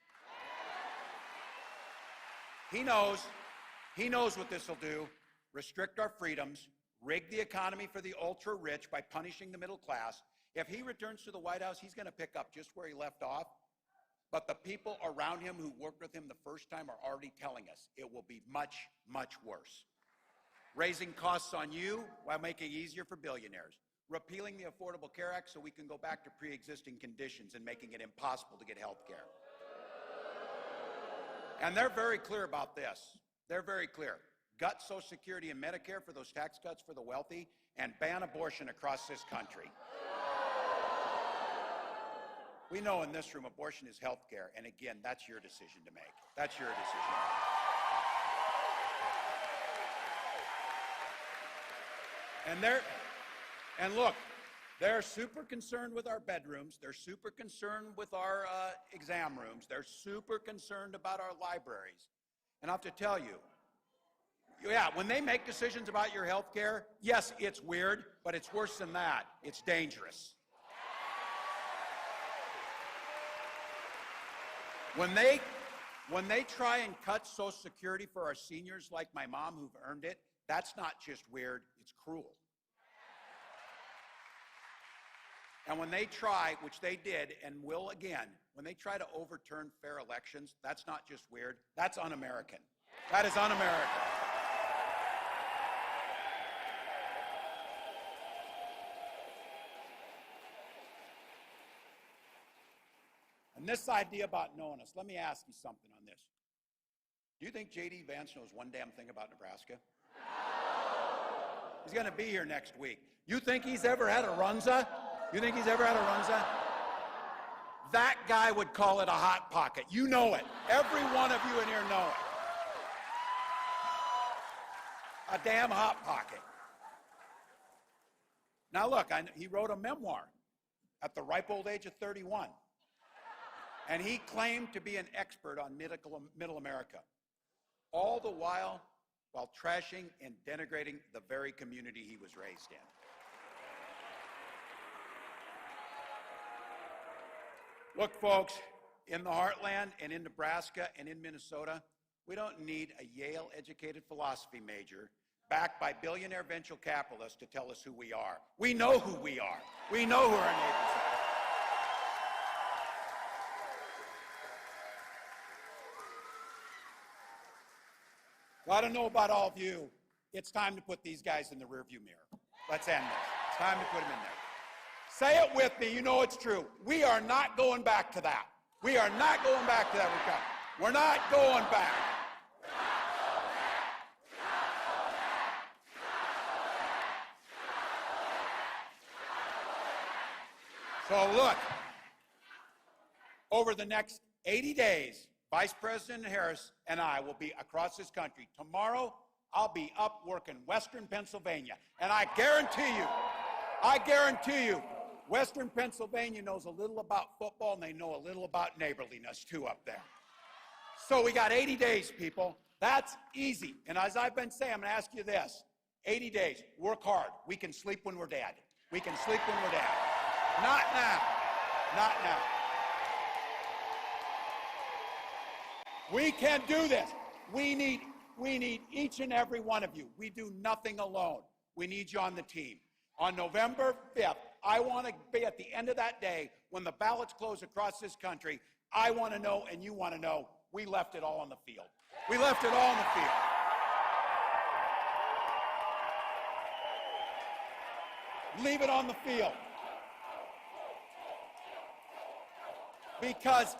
He knows what this will do: restrict our freedoms, rig the economy for the ultra-rich by punishing the middle class. If he returns to the White House, he's going to pick up just where he left off. But the people around him who worked with him the first time are already telling us it will be much, much worse. Raising costs on you while making it easier for billionaires. Repealing the Affordable Care Act so we can go back to pre-existing conditions and making it impossible to get health care. And they're very clear about this. They're very clear. Gut Social Security and Medicare for those tax cuts for the wealthy, and ban abortion across this country. We know in this room abortion is health care, and again, that's your decision to make. That's your decision to make. And look, they're super concerned with our bedrooms. They're super concerned with our exam rooms. They're super concerned about our libraries. And I have to tell you, yeah, when they make decisions about your health care, yes, it's weird, but it's worse than that. It's dangerous. When they try and cut Social Security for our seniors like my mom who've earned it, that's not just weird, it's cruel. And when they try, which they did and will again, when they try to overturn fair elections, that's not just weird, that's un-American. That is un-American. And this idea about knowing us, let me ask you something on this. Do you think J.D. Vance knows one damn thing about Nebraska? He's going to be here next week. You think he's ever had a runza? You think he's ever had a runza? That guy would call it a hot pocket. You know it. Every one of you in here know it. A damn hot pocket. Now look, he wrote a memoir at the ripe old age of 31. And he claimed to be an expert on middle America, all the while trashing and denigrating the very community he was raised in. Look, folks, in the heartland and in Nebraska and in Minnesota, we don't need a Yale-educated philosophy major backed by billionaire venture capitalists to tell us who we are. We know who we are. We know who our neighbors are. Well, I don't know about all of you. It's time to put these guys in the rearview mirror. Let's end this. It's time to put them in there. Say it with me. You know it's true. We are not going back to that. We are not going back to that. We're not going back. So look, over the next 80 days, Vice President Harris and I will be across this country. Tomorrow, I'll be up working Western Pennsylvania. And I guarantee you, Western Pennsylvania knows a little about football, and they know a little about neighborliness, too, up there. So we got 80 days, people. That's easy. And as I've been saying, I'm going to ask you this. 80 days, work hard. We can sleep when we're dead. We can sleep when we're dead. Not now. Not now. We can do this. We need each and every one of you. We do nothing alone. We need you on the team. On November 5th, I want to be at the end of that day when the ballots close across this country. I want to know, and you want to know, we left it all on the field. We left it all on the field. Leave it on the field. Because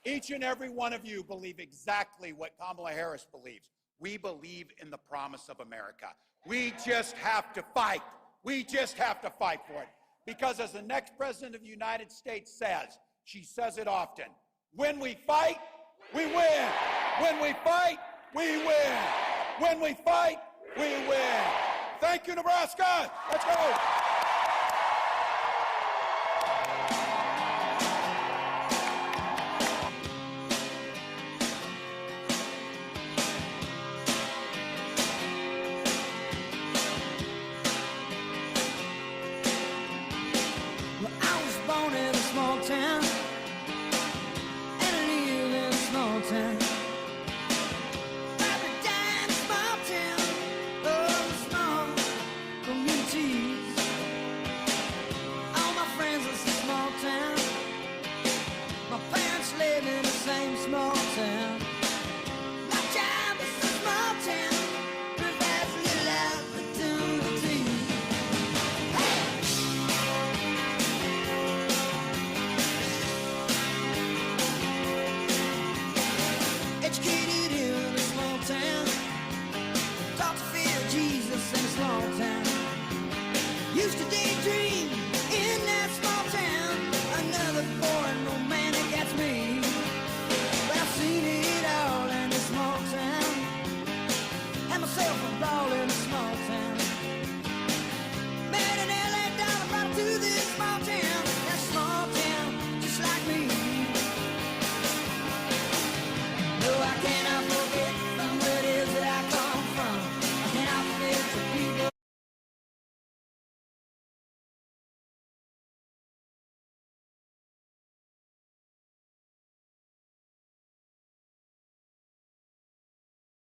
each and every one of you believe exactly what Kamala Harris believes. We believe in the promise of America. We just have to fight. We just have to fight for it. Because as the next president of the United States says, she says it often, when we fight, we win. When we fight, we win. When we fight, we win. Thank you, Nebraska. Let's go. Well, I was born in a small town